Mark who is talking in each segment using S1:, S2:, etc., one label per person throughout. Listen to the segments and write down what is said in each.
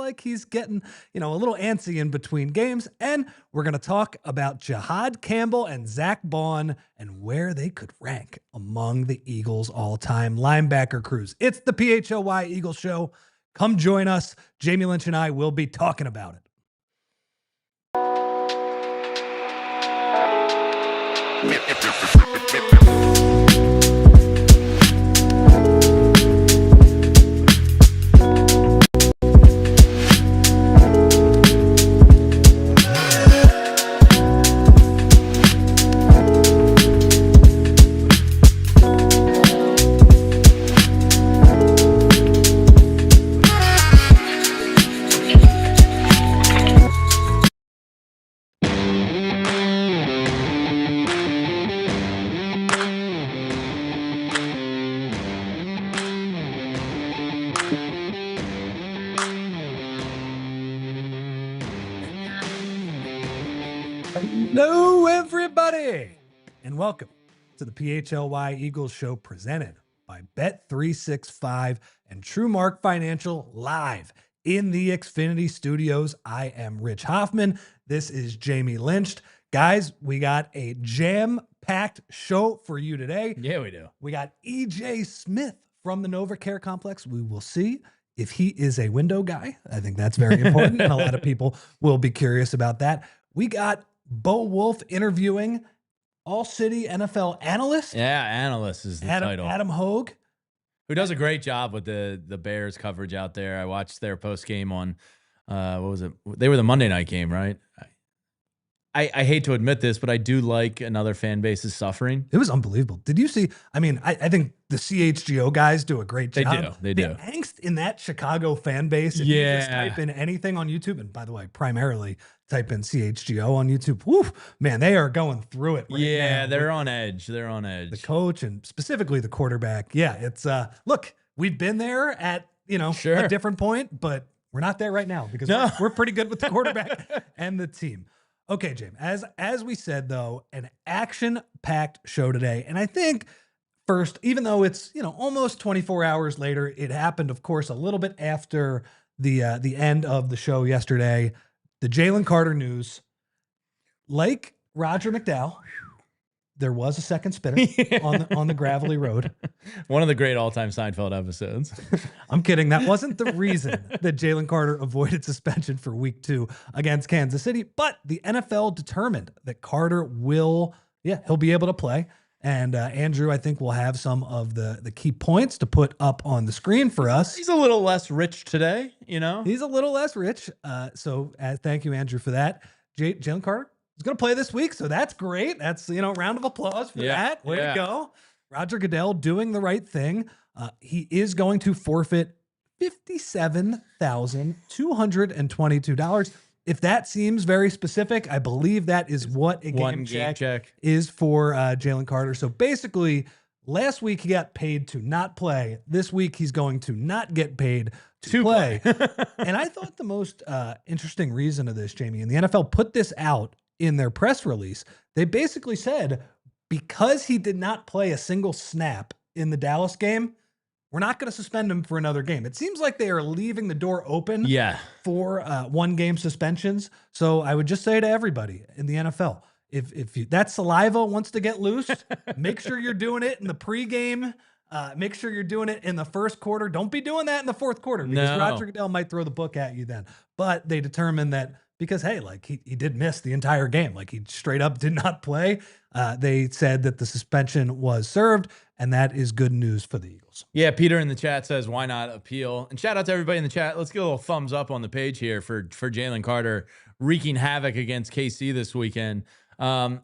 S1: like he's getting, a little antsy in between games. And we're going to talk about Jihaad Campbell and Zack Baun and where they could rank among the Eagles' all-time linebacker crews. It's the PHLY Eagles Show. Come join us. Jamie Lynch and I will be talking about it. Hello, everybody, and welcome to the PHLY Eagles Show presented by Bet365 and TrueMark Financial live in the Xfinity Studios. I am Rich Hofmann. This is Jamie Lynch. Guys, we got a jam-packed show for you today.
S2: Yeah, we do.
S1: We got EJ Smith from the NovaCare Complex. We will see if he is a window guy. I think that's very important, and a lot of people will be curious about that. We got Bo Wulf interviewing All-City NFL analyst.
S2: Yeah, analyst is the title.
S1: Adam Hoge.
S2: Who does a great job with the Bears coverage out there. I watched their post-game on, what was it? They were the Monday night game, right? I hate to admit this, but I do like another fan base is suffering.
S1: It was unbelievable. Did you see? I mean, I think the CHGO guys do a great job.
S2: They do.
S1: The angst in that Chicago fan base. If you just type in anything on YouTube, and by the way, primarily type in CHGO on YouTube. Woo, man, they are going through it right now.
S2: They're on edge. They're on edge.
S1: The coach and specifically the quarterback. Yeah, it's look, we've been there at a different point, but we're not there right now because we're pretty good with the quarterback and the team. Okay, James, as we said, though, an action-packed show today. And I think first, even though it's, almost 24 hours later, it happened, of course, a little bit after the end of the show yesterday. The Jalen Carter news, like Roger McDowell, there was a second spinner on the gravelly road.
S2: One of the great all-time Seinfeld episodes.
S1: I'm kidding. That wasn't the reason that Jalen Carter avoided suspension for week 2 against Kansas City, but the NFL determined that Carter he'll be able to play. And Andrew, I think, will have some of the key points to put up on the screen for us.
S2: He's a little less rich today,
S1: He's a little less rich. So thank you, Andrew, for that. Jalen Carter is going to play this week, so that's great. That's, round of applause for that. Way to go. Roger Goodell doing the right thing. He is going to forfeit $57,222. If that seems very specific, I believe that is what a game check is for Jalen Carter. So basically, last week he got paid to not play. This week he's going to not get paid to play. And I thought the most interesting reason of this, Jamie, and the NFL put this out in their press release. They basically said, because he did not play a single snap in the Dallas game, we're not going to suspend him for another game. It seems like they are leaving the door open for one-game suspensions. So I would just say to everybody in the NFL, if that saliva wants to get loose, make sure you're doing it in the pregame. Make sure you're doing it in the first quarter. Don't be doing that in the fourth quarter because Roger Goodell might throw the book at you then. But they determined that because, hey, he did miss the entire game. He straight up did not play. They said that the suspension was served, and that is good news for the Eagles.
S2: Yeah, Peter in the chat says, why not appeal? And shout out to everybody in the chat. Let's get a little thumbs up on the page here for Jalen Carter wreaking havoc against KC this weekend. I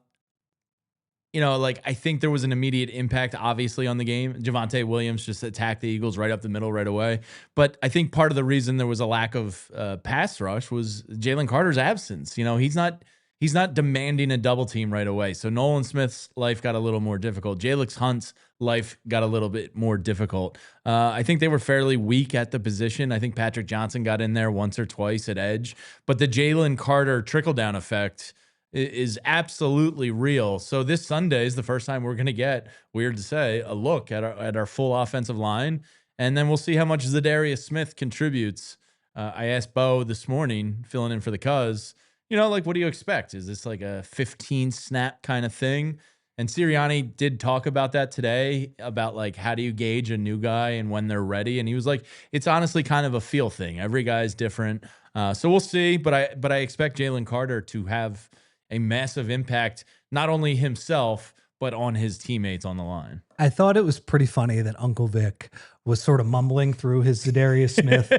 S2: think there was an immediate impact, obviously, on the game. Javonte Williams just attacked the Eagles right up the middle right away. But I think part of the reason there was a lack of pass rush was Jalen Carter's absence. He's not demanding a double team right away. So Nolan Smith's life got a little more difficult. Jalix Hunt's life got a little bit more difficult. I think they were fairly weak at the position. I think Patrick Johnson got in there once or twice at edge. But the Jalen Carter trickle-down effect is absolutely real. So this Sunday is the first time we're going to get, weird to say, a look at our full offensive line. And then we'll see how much Zadarius Smith contributes I asked Bo this morning, filling in for the Cuz, like, what do you expect? Is this like a 15 snap kind of thing? And Sirianni did talk about that today, about like, how do you gauge a new guy and when they're ready? And he was like, it's honestly kind of a feel thing. Every guy's different. So we'll see. But I expect Jalen Carter to have a massive impact, not only himself, but on his teammates on the line.
S1: I thought it was pretty funny that Uncle Vic was sort of mumbling through his Zadarius Smith.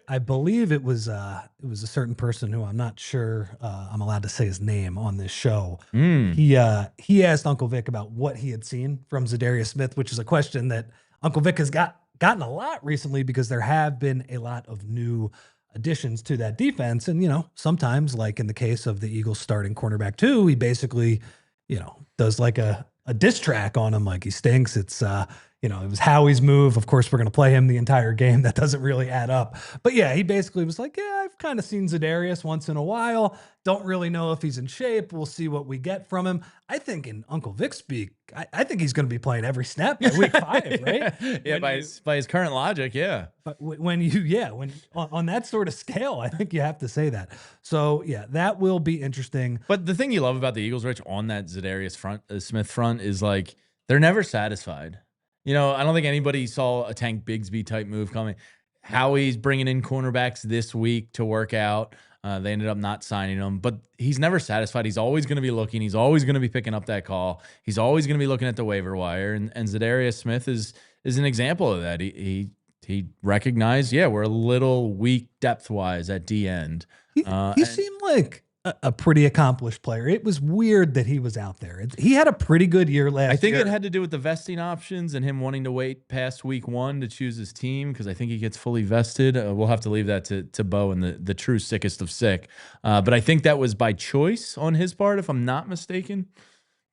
S1: I believe it was a certain person who I'm not sure I'm allowed to say his name on this show. He asked Uncle Vic about what he had seen from Zadarius Smith, which is a question that Uncle Vic has gotten a lot recently because there have been a lot of new additions to that defense. And, sometimes, like in the case of the Eagles starting cornerback 2, he basically, does like a diss track on him, like he stinks. It's, it was Howie's move. Of course, we're going to play him the entire game. That doesn't really add up. But yeah, he basically was like, yeah, I've kind of seen Zadarius once in a while. Don't really know if he's in shape. We'll see what we get from him. I think in Uncle Vic speak, I think he's going to be playing every snap by week 5, right?
S2: Yeah, by his current logic, yeah.
S1: But when on that sort of scale, I think you have to say that. So yeah, that will be interesting.
S2: But the thing you love about the Eagles, Rich, on that Zadarius Smith front is like, they're never satisfied. I don't think anybody saw a Tank Bigsby type move coming. Howie's bringing in cornerbacks this week to work out. They ended up not signing him, but he's never satisfied. He's always going to be looking. He's always going to be picking up that call. He's always going to be looking at the waiver wire. And Zadarius Smith is an example of that. He recognized, we're a little weak depth-wise at D end.
S1: He seemed like a pretty accomplished player. It was weird that he was out there. He had a pretty good year last year.
S2: I think it had to do with the vesting options and him wanting to wait past week 1 to choose his team, because I think he gets fully vested. We'll have to leave that to Bo and the true sickest of sick. But I think that was by choice on his part, if I'm not mistaken.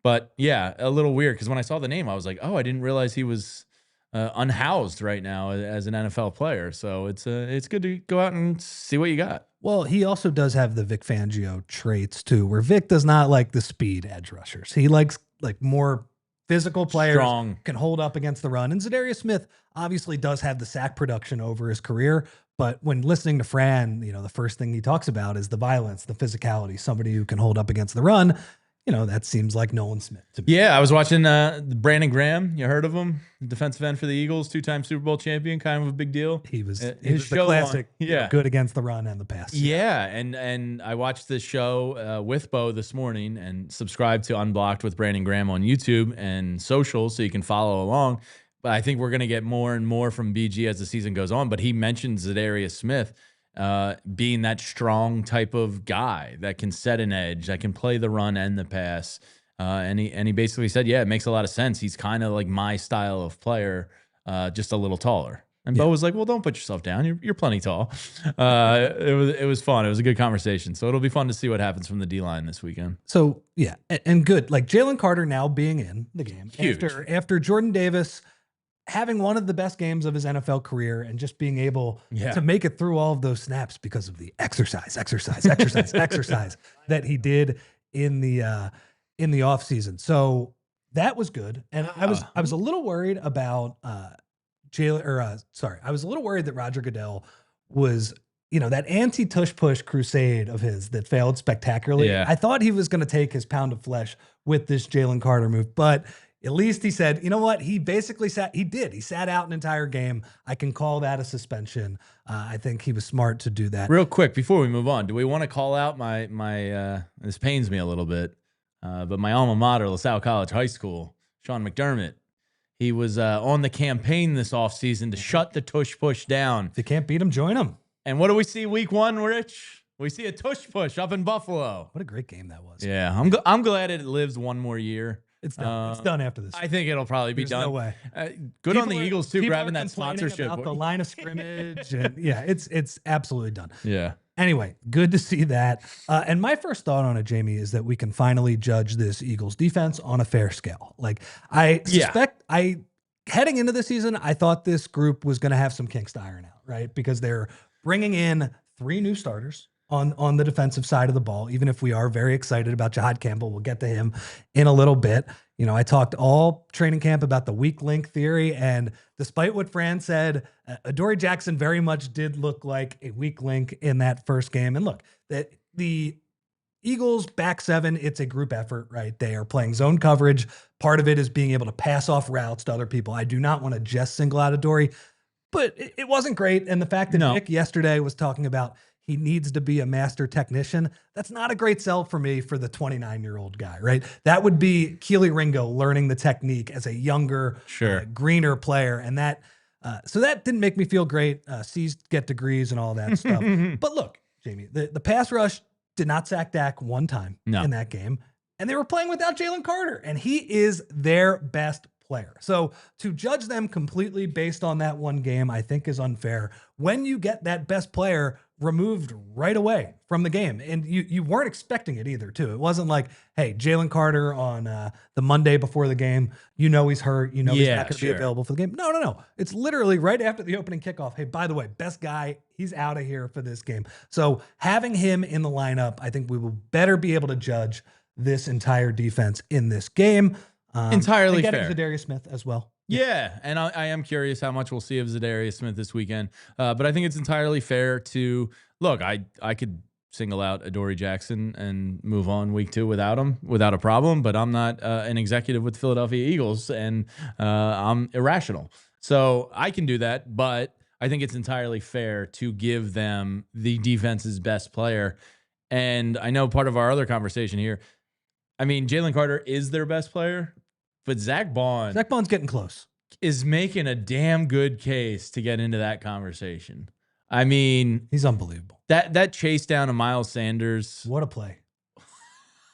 S2: But yeah, a little weird, because when I saw the name, I was like, oh, I didn't realize he was unhoused right now as an NFL player. So it's good to go out and see what you got.
S1: Well, he also does have the Vic Fangio traits too, where Vic does not like the speed edge rushers. He likes like more physical players,
S2: strong,
S1: can hold up against the run. And Zadarius Smith obviously does have the sack production over his career. But when listening to Fran, the first thing he talks about is the violence, the physicality, somebody who can hold up against the run. That seems like Nolan Smith to me.
S2: Yeah, I was watching Brandon Graham. You heard of him? Defensive end for the Eagles, 2-time Super Bowl champion, kind of a big deal.
S1: He was the classic, good against the run and the pass.
S2: Yeah, and I watched this show with Bo this morning and subscribed to Unblocked with Brandon Graham on YouTube and social, so you can follow along. But I think we're going to get more and more from BG as the season goes on. But he mentions Zadarius Smith being that strong type of guy that can set an edge, that can play the run and the pass. And he basically said, it makes a lot of sense. He's kind of like my style of player, just a little taller. And Bo was like, well, don't put yourself down. You're plenty tall. It was fun. It was a good conversation. So it'll be fun to see what happens from the D-line this weekend.
S1: So yeah, and good. Like Jalen Carter now being in the game after Jordan Davis having one of the best games of his NFL career and just being able to make it through all of those snaps because of the exercise that he did in the offseason. So that was good. And I was a little worried about I was a little worried that Roger Goodell was, that anti-tush push crusade of his that failed spectacularly.
S2: Yeah.
S1: I thought he was going to take his pound of flesh with this Jalen Carter move, but at least he said, you know what? He basically sat out an entire game. I can call that a suspension. I think he was smart to do that.
S2: Real quick, before we move on, do we want to call out my this pains me a little bit, but my alma mater, LaSalle College High School, Sean McDermott, he was on the campaign this offseason to shut the tush push down.
S1: If you can't beat him, join him.
S2: And what do we see week 1, Rich? We see a tush push up in Buffalo.
S1: What a great game that was.
S2: Yeah, I'm glad it lives one more year.
S1: It's done. It's done after this.
S2: I think it'll probably be done.
S1: No way.
S2: Good on the Eagles too, grabbing that sponsorship.
S1: About the line of scrimmage, and it's absolutely done.
S2: Yeah.
S1: Anyway, good to see that. And my first thought on it, Jamie, is that we can finally judge this Eagles defense on a fair scale. Like I suspect, heading into the season, I thought this group was going to have some kinks to iron out, right? Because they're bringing in 3 new starters on the defensive side of the ball, even if we are very excited about Jihaad Campbell. We'll get to him in a little bit. You know, I talked all training camp about the weak link theory, and despite what Fran said, Adoree Jackson very much did look like a weak link in that first game. And look, that the Eagles back seven, it's a group effort, right? They are playing zone coverage. Part of it is being able to pass off routes to other people. I do not want to just single out Adoree, but it wasn't great. And the fact that Nick yesterday was talking about he needs to be a master technician, that's not a great sell for me for the 29-year-old guy, right? That would be Keely Ringo learning the technique as a younger, greener player. And that, so that didn't make me feel great. C's get degrees and all that stuff. But look, Jamie, the pass rush did not sack Dak one time in that game. And they were playing without Jalen Carter, and he is their best player. So to judge them completely based on that one game, I think is unfair when you get that best player removed right away from the game. And you weren't expecting it either, too. It wasn't like, hey, Jalen Carter on the Monday before the game, you know he's hurt, you know he's not going to be available for the game. No. It's literally right after the opening kickoff. Hey, by the way, best guy, he's out of here for this game. So having him in the lineup, I think we will better be able to judge this entire defense in this game.
S2: Entirely fair.
S1: Getting Zadarius Smith as well.
S2: Yeah, and I am curious how much we'll see of Zadarius Smith this weekend. But I think it's entirely fair to look. I could single out Adoree Jackson and move on week 2 without him without a problem. But I'm not an executive with the Philadelphia Eagles, and I'm irrational, so I can do that. But I think it's entirely fair to give them the defense's best player. And I know part of our other conversation here, I mean, Jalen Carter is their best player. But Zack Baun's
S1: getting close.
S2: Is making a damn good case to get into that conversation. I mean,
S1: he's unbelievable.
S2: That chase down of Miles Sanders.
S1: What a play.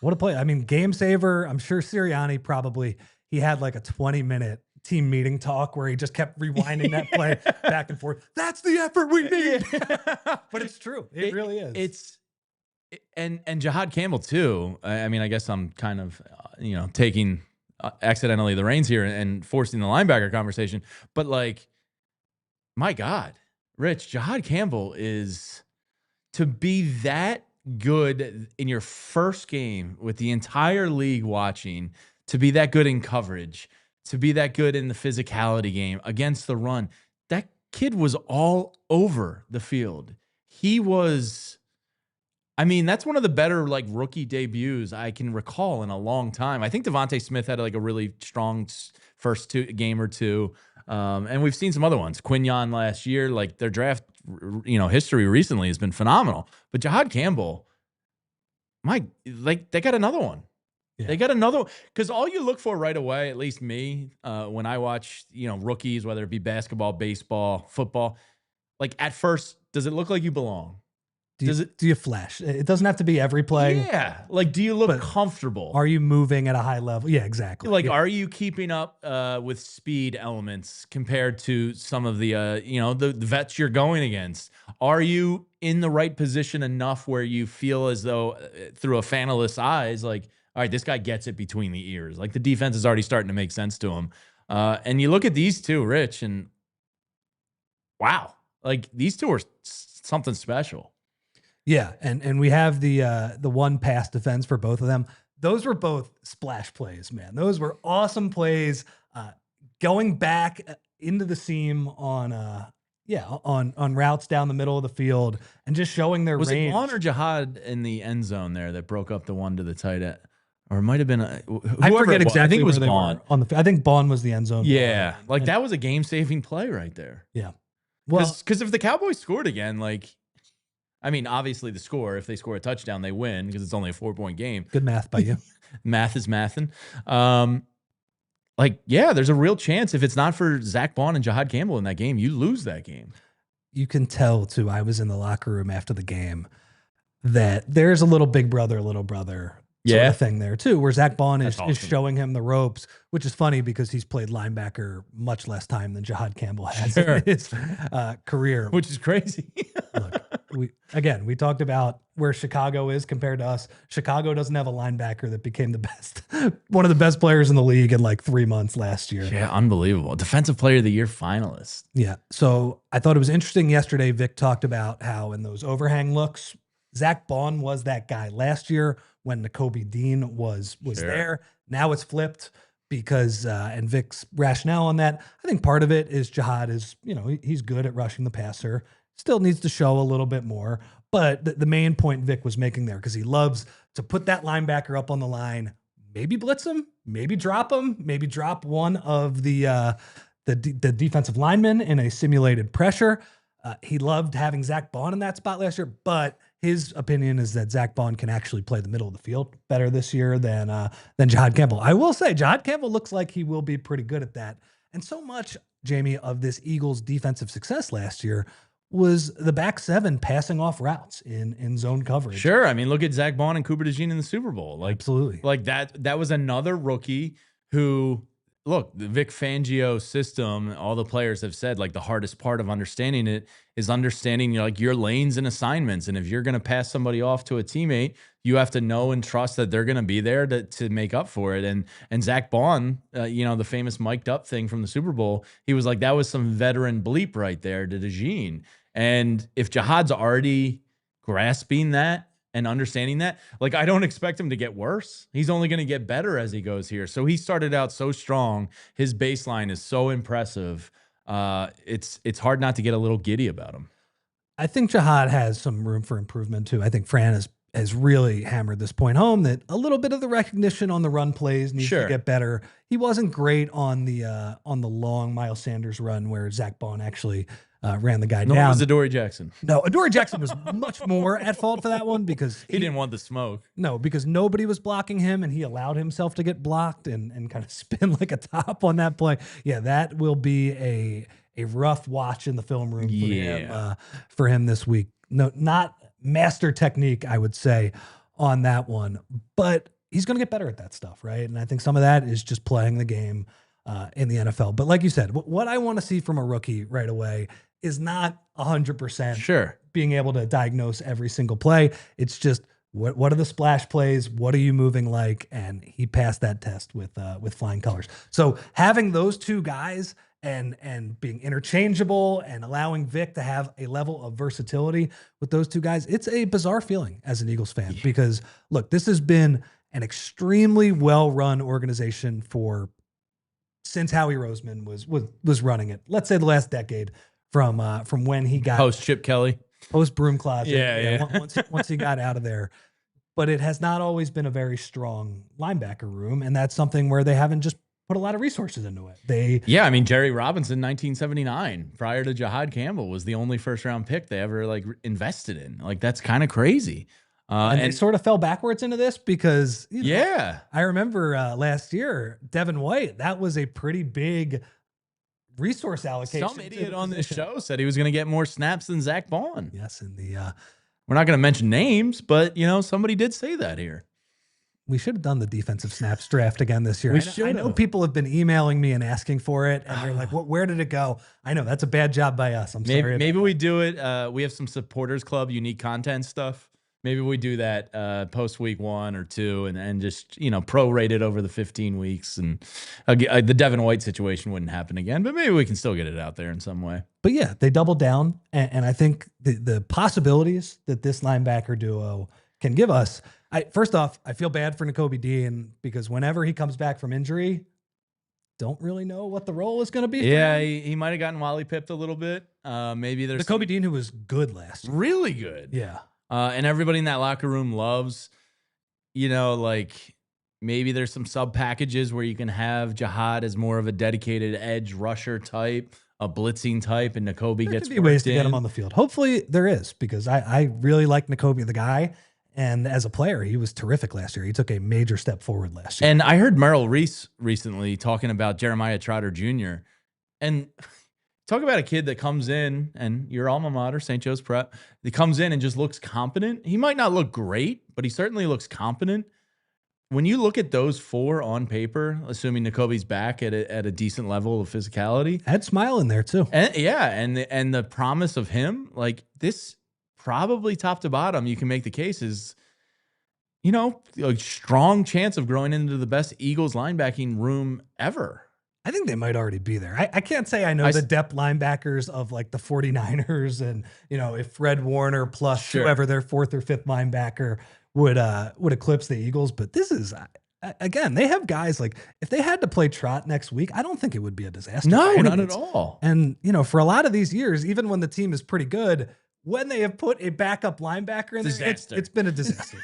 S1: What a play. I mean, game saver. I'm sure Sirianni he had like a 20-minute team meeting talk where he just kept rewinding that play back and forth. That's the effort we need. But it's true. It really is.
S2: And Jihaad Campbell too. I mean, I guess I'm kind of, taking accidentally the reins here and forcing the linebacker conversation. But like, my God, Rich, Jihaad Campbell is to be that good in your first game with the entire league watching, to be that good in coverage, to be that good in the physicality game against the run. That kid was all over the field. He was, I mean, that's one of the better like rookie debuts I can recall in a long time. I think Devontae Smith had like a really strong first game or two. And we've seen some other ones. Quinyon last year, like their draft, history recently has been phenomenal. But Jihaad Campbell, they got another one. Yeah. They got another one. Because all you look for right away, at least me, when I watch, rookies, whether it be basketball, baseball, football, like at first, does it look like you belong?
S1: Do you flash? It doesn't have to be every play.
S2: Yeah. Like, do you look comfortable?
S1: Are you moving at a high level? Yeah, exactly.
S2: Like, are you keeping up with speed elements compared to some of the, the vets you're going against? Are you in the right position enough where you feel as though through a fanalist's eyes, like, all right, this guy gets it between the ears. Like the defense is already starting to make sense to him. And you look at these two, Rich, and wow, like these two are something special.
S1: Yeah, and we have the one pass defense for both of them. Those were both splash plays, man. Those were awesome plays. Going back into the seam on routes down the middle of the field and just showing their range.
S2: Was it Baun or Jihaad in the end zone there that broke up the one to the tight end? Or it might have been
S1: I forget exactly. I think it was Baun I think Baun was the end zone.
S2: Yeah, like that was a game-saving play right there.
S1: Yeah,
S2: well, because if the Cowboys scored again, like, I mean, obviously the score, if they score a touchdown, they win because it's only a 4-point game.
S1: Good math by you.
S2: Math is mathin'. There's a real chance if it's not for Zack Baun and Jihaad Campbell in that game, you lose that game.
S1: You can tell too. I was in the locker room after the game that there's a little big brother, little brother. Sort of thing there too, where Zack Baun is showing him the ropes, which is funny because he's played linebacker much less time than Jihaad Campbell has in his career,
S2: which is crazy.
S1: Look, we talked about where Chicago is compared to us. Chicago doesn't have a linebacker that became the best, one of the best players in the league in like 3 months last year.
S2: Yeah, unbelievable. Defensive Player of the Year finalist.
S1: Yeah. So I thought it was interesting yesterday. Vic talked about how in those overhang looks, Zack Baun was that guy last year when Nakobe Dean was there. Now it's flipped because, and Vic's rationale on that, I think part of it is Jihaad is, he's good at rushing the passer, still needs to show a little bit more. But the main point Vic was making there, because he loves to put that linebacker up on the line, maybe blitz him, maybe drop one of the defensive linemen in a simulated pressure. He loved having Zack Baun in that spot last year, but his opinion is that Zack Baun can actually play the middle of the field better this year than Jihaad Campbell. I will say Jihaad Campbell looks like he will be pretty good at that. And so much, Jamie, of this Eagles defensive success last year was the back seven passing off routes in zone coverage.
S2: Sure. I mean, look at Zack Baun and Cooper DeJean in the Super Bowl.
S1: Absolutely.
S2: Like that was another rookie who, look, the Vic Fangio system, all the players have said, like, the hardest part of understanding it is understanding, your lanes and assignments. And if you're going to pass somebody off to a teammate, you have to know and trust that they're going to be there to make up for it. And Zack Baun, the famous mic'd up thing from the Super Bowl, he was like, that was some veteran bleep right there to DeJean. And if Jihaad's already grasping that and understanding that, like, I don't expect him to get worse. He's only going to get better as he goes here. So he started out so strong. His baseline is so impressive. It's hard not to get a little giddy about him.
S1: I think Jihaad has some room for improvement too. I think Fran has really hammered this point home that a little bit of the recognition on the run plays needs to get better. He wasn't great on the long Miles Sanders run where Zack Baun actually ran the guy down.
S2: No, it was Adoree Jackson.
S1: No, Adoree Jackson was much more at fault for that one because
S2: he didn't want the smoke.
S1: No, because nobody was blocking him and he allowed himself to get blocked and kind of spin like a top on that play. Yeah, that will be a rough watch in the film room for him this week. No, not master technique, I would say, on that one. But he's going to get better at that stuff, right? And I think some of that is just playing the game in the NFL. But like you said, what I want to see from a rookie right away is not 100% being able to diagnose every single play. It's just what are the splash plays? What are you moving like? And he passed that test with flying colors. So having those two guys and being interchangeable and allowing Vic to have a level of versatility with those two guys, it's a bizarre feeling as an Eagles fan because look, this has been an extremely well-run organization since Howie Roseman was running it. Let's say the last decade. From when he got
S2: post Chip Kelly,
S1: post broom closet, once he got out of there, but it has not always been a very strong linebacker room, and that's something where they haven't just put a lot of resources into it.
S2: I mean, Jerry Robinson, 1979, prior to Jihaad Campbell, was the only first round pick they ever invested in. Like, that's kind of crazy.
S1: And they sort of fell backwards into this because I remember last year Devin White, that was a pretty big resource allocation.
S2: Some idiot on this show said he was going to get more snaps than Zack Baun.
S1: Yes, and
S2: we're not going to mention names, but somebody did say that here.
S1: We should have done the defensive snaps draft again this year.
S2: I
S1: know people have been emailing me and asking for it, and they're like, where did it go? I know that's a bad job by us. I'm sorry.
S2: Maybe we do it. We have some supporters club unique content stuff. Maybe we do that post week 1 or 2 and just, prorate it over the 15 weeks. And the Devin White situation wouldn't happen again, but maybe we can still get it out there in some way.
S1: But yeah, they doubled down. And I think the possibilities that this linebacker duo can give us, first off, I feel bad for Nakobe Dean because whenever he comes back from injury, don't really know what the role is going to be.
S2: Yeah, he might have gotten Wally pipped a little bit. Maybe there's
S1: Nakobe Dean, who was good last year.
S2: Really good.
S1: Yeah.
S2: And everybody in that locker room loves, maybe there's some sub packages where you can have Jihaad as more of a dedicated edge rusher type, a blitzing type, and Nakobe
S1: there
S2: gets
S1: could be ways to get him on the field. Hopefully there is, because I really like Nakobe, the guy. And as a player, he was terrific last year. He took a major step forward last year.
S2: And I heard Merrill Reese recently talking about Jeremiah Trotter Jr. And talk about a kid that comes in, and your alma mater, St. Joe's Prep, that comes in and just looks competent. He might not look great, but he certainly looks competent. When you look at those four on paper, assuming Nakobe's back at a decent level of physicality,
S1: Had Smile in there too.
S2: And the promise of him, like this, probably top to bottom, you can make the case is, a strong chance of growing into the best Eagles linebacking room ever.
S1: I think they might already be there. I can't say I know the depth linebackers of like the 49ers and, if Fred Warner plus whoever their fourth or fifth linebacker would eclipse the Eagles. But this is, again, they have guys like if they had to play Trot next week, I don't think it would be a disaster.
S2: No, not at all.
S1: And, for a lot of these years, even when the team is pretty good, when they have put a backup linebacker in there, it's been a disaster.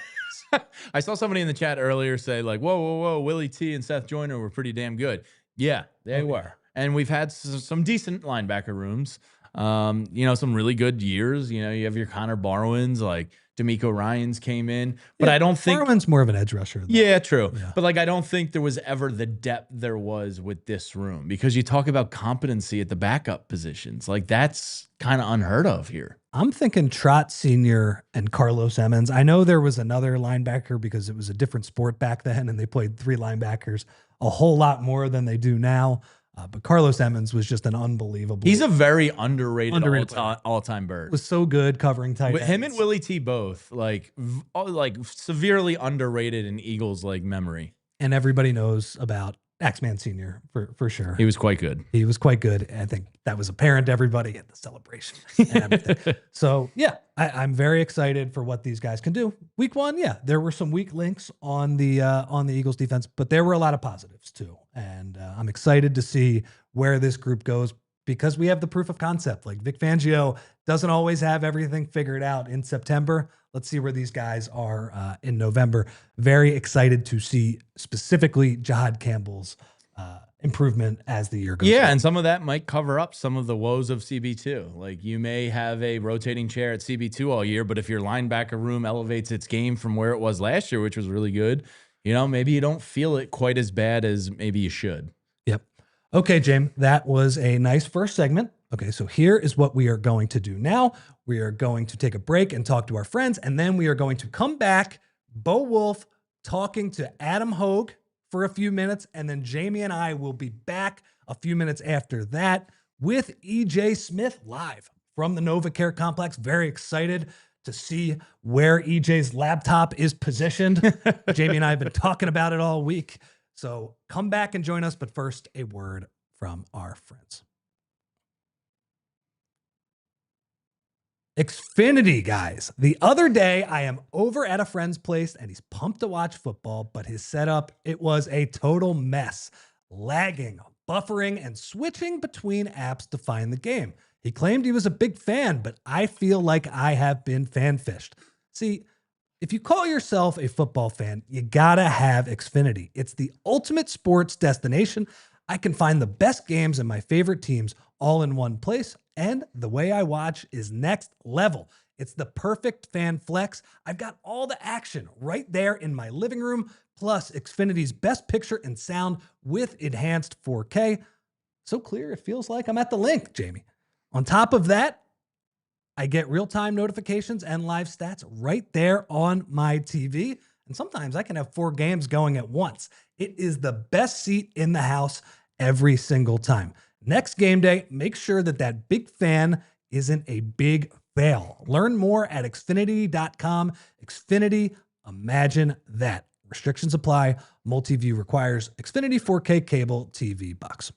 S2: I saw somebody in the chat earlier say like, whoa, Willie T and Seth Joyner were pretty damn good. Yeah, they were. And we've had some decent linebacker rooms. Some really good years. You have your Connor Barwins, like D'Amico Ryans came in. But I don't think
S1: Barwin's more of an edge rusher. Though.
S2: Yeah, true. Yeah. But I don't think there was ever the depth there was with this room, because you talk about competency at the backup positions. Like that's kind of unheard of here.
S1: I'm thinking Trot Sr. and Carlos Emmons. I know there was another linebacker because it was a different sport back then, and they played three linebackers a whole lot more than they do now. But Carlos Emmons was just an unbelievable.
S2: He's a very underrated all-time bird.
S1: Was so good covering tight ends.
S2: Him and Willie T both like severely underrated in Eagles memory.
S1: And everybody knows about Axman Sr. for sure.
S2: He was quite good.
S1: He was quite good. I think that was apparent to everybody at the celebration and everything. So yeah, I'm very excited for what these guys can do. Week 1, yeah, there were some weak links on the Eagles defense, but there were a lot of positives too. And I'm excited to see where this group goes because we have the proof of concept. Like Vic Fangio doesn't always have everything figured out in September. Let's see where these guys are in November. Very excited to see specifically Jihaad Campbell's improvement as the year goes on.
S2: And some of that might cover up some of the woes of CB2. Like you may have a rotating chair at CB2 all year, but if your linebacker room elevates its game from where it was last year, which was really good, maybe you don't feel it quite as bad as maybe you should.
S1: Yep. Okay, James, that was a nice first segment. Okay, so here is what we are going to do now. We are going to take a break and talk to our friends, and then we are going to come back, Bo Wulf talking to Adam Hoge for a few minutes, and then Jamie and I will be back a few minutes after that with EJ Smith live from the NovaCare Complex. Very excited to see where EJ's laptop is positioned. Jamie and I have been talking about it all week. So come back and join us, but first, a word from our friends. Xfinity, guys. The other day, I am over at a friend's place, and he's pumped to watch football, but his setup, it was a total mess. Lagging, buffering, and switching between apps to find the game. He claimed he was a big fan, but I feel like I have been fan-fished. See, if you call yourself a football fan, you gotta have Xfinity. It's the ultimate sports destination. I can find the best games and my favorite teams all in one place, and the way I watch is next level. It's the perfect fan flex. I've got all the action right there in my living room, plus Xfinity's best picture and sound with enhanced 4K. So clear, it feels like I'm at the link, Jamie. On top of that, I get real-time notifications and live stats right there on my TV. And sometimes I can have 4 games going at once. It is the best seat in the house every single time. Next game day, make sure that big fan isn't a big fail. Learn more at Xfinity.com. Xfinity, imagine that. Restrictions apply. Multi-view requires Xfinity 4K cable TV box.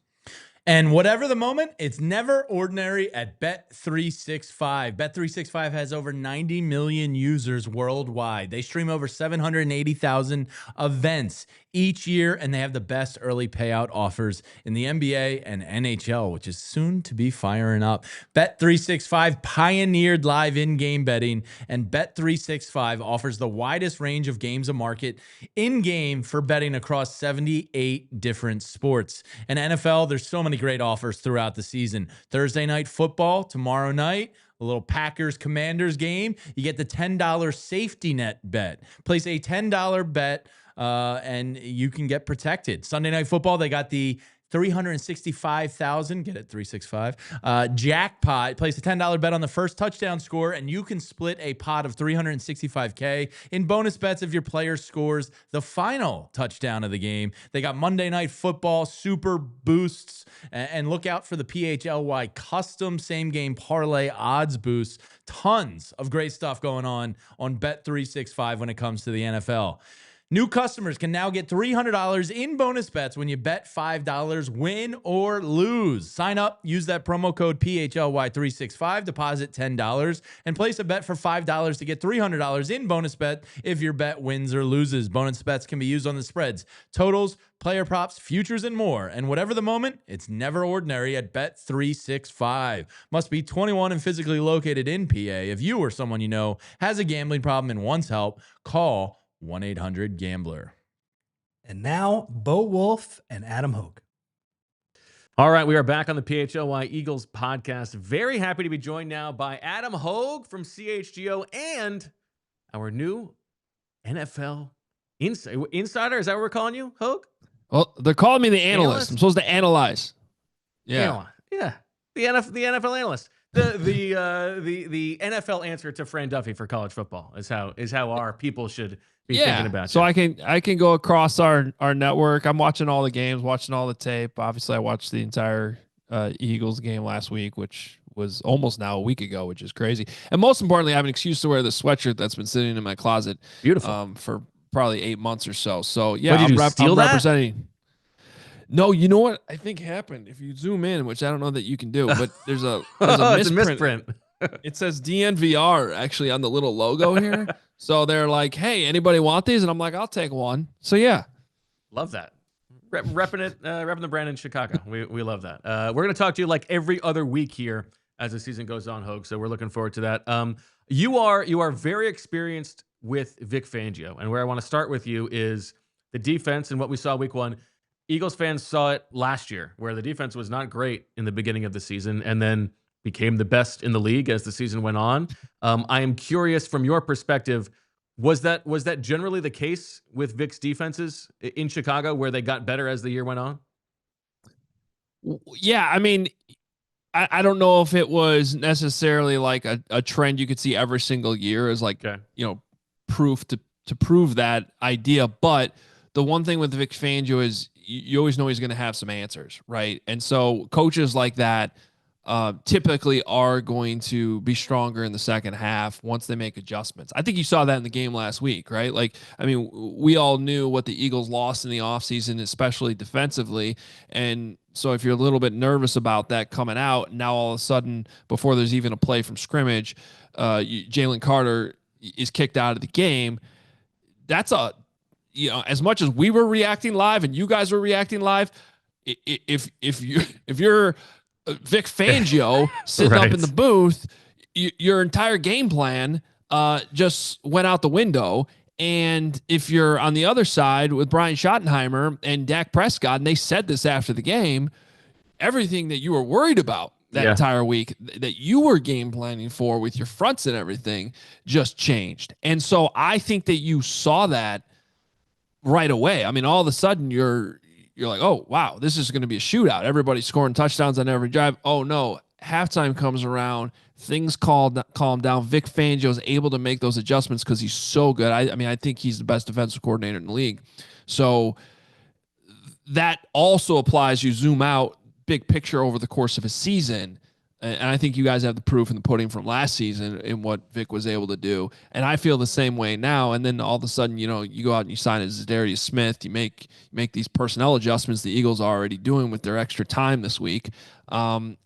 S2: And whatever the moment, it's never ordinary at Bet365. Bet365 has over 90 million users worldwide. They stream over 780,000 events each year, and they have the best early payout offers in the NBA and NHL, which is soon to be firing up. Bet365 pioneered live in-game betting, and Bet365 offers the widest range of games of market in-game for betting across 78 different sports. And NFL, there's so many great offers throughout the season. Thursday night football, tomorrow night, a little Packers-Commanders game. You get the $10 safety net bet. Place a $10 bet and you can get protected. Sunday night football, they got the 365,000, get it, 365, jackpot. Place a $10 bet on the first touchdown score, and you can split a pot of $365K in bonus bets if your player scores the final touchdown of the game. They got Monday Night Football, super boosts, and look out for the PHLY custom same-game parlay odds boosts. Tons of great stuff going on Bet365 when it comes to the NFL. New customers can now get $300 in bonus bets when you bet $5, win or lose. Sign up, use that promo code PHLY365, deposit $10, and place a bet for $5 to get $300 in bonus bet if your bet wins or loses. Bonus bets can be used on the spreads, totals, player props, futures, and more. And whatever the moment, it's never ordinary at Bet365. Must be 21 and physically located in PA. If you or someone you know has a gambling problem and wants help, call 1-800-GAMBLER.
S1: And now, Bo Wulf and Adam Hoge.
S3: All right, we are back on the PHLY Eagles podcast. Very happy to be joined now by Adam Hoge from CHGO and our new NFL insider. Is that what we're calling you, Hoge?
S4: Well, they're calling me the analyst. I'm supposed to analyze. Yeah.
S3: Yeah. The NFL analyst. The NFL answer to Fran Duffy for college football is how our people should be thinking about.
S4: So I can go across our network. I'm watching all the games, watching all the tape. Obviously, I watched the entire Eagles game last week, which was almost now a week ago, which is crazy. And most importantly, I have an excuse to wear the sweatshirt that's been sitting in my closet.
S3: Beautiful.
S4: For probably 8 months or so. So yeah,
S3: I'm
S4: representing. No, you know what I think happened? If you zoom in, which I don't know that you can do, but there's a
S3: it's a misprint.
S4: It says DNVR actually on the little logo here. So they're like, hey, anybody want these? And I'm like, I'll take one. So yeah.
S3: Love that. Repping the brand in Chicago. We love that. We're going to talk to you like every other week here as the season goes on, Hoge. So we're looking forward to that. You are very experienced with Vic Fangio. And where I want to start with you is the defense and what we saw week one. Eagles fans saw it last year, where the defense was not great in the beginning of the season and then became the best in the league as the season went on. I am curious from your perspective, was that generally the case with Vic's defenses in Chicago, where they got better as the year went on?
S4: Yeah, I mean, I don't know if it was necessarily like a trend you could see every single year as like, proof to prove that idea. But the one thing with Vic Fangio is you always know he's going to have some answers, right? And so coaches like that typically are going to be stronger in the second half once they make adjustments. I think you saw that in the game last week, right? Like, I mean, we all knew what the Eagles lost in the offseason, especially defensively. And so if you're a little bit nervous about that coming out, now all of a sudden, before there's even a play from scrimmage, Jalen Carter is kicked out of the game. That's as much as we were reacting live and you guys were reacting live, if you're Vic Fangio sitting
S3: right
S4: up in the booth, your entire game plan just went out the window. And if you're on the other side with Brian Schottenheimer and Dak Prescott, and they said this after the game, everything that you were worried about that entire week that you were game planning for with your fronts and everything just changed. And so I think that you saw that right away. I mean, all of a sudden you're like, oh, wow, this is going to be a shootout. Everybody's scoring touchdowns on every drive. Oh, no. Halftime comes around. Things calm down. Vic Fangio is able to make those adjustments because he's so good. I mean, I think he's the best defensive coordinator in the league. So that also applies. You zoom out, big picture over the course of a season. And I think you guys have the proof in the pudding from last season in what Vic was able to do. And I feel the same way now. And then all of a sudden, you go out and you sign a Zadarius Smith. You make these personnel adjustments the Eagles are already doing with their extra time this week. And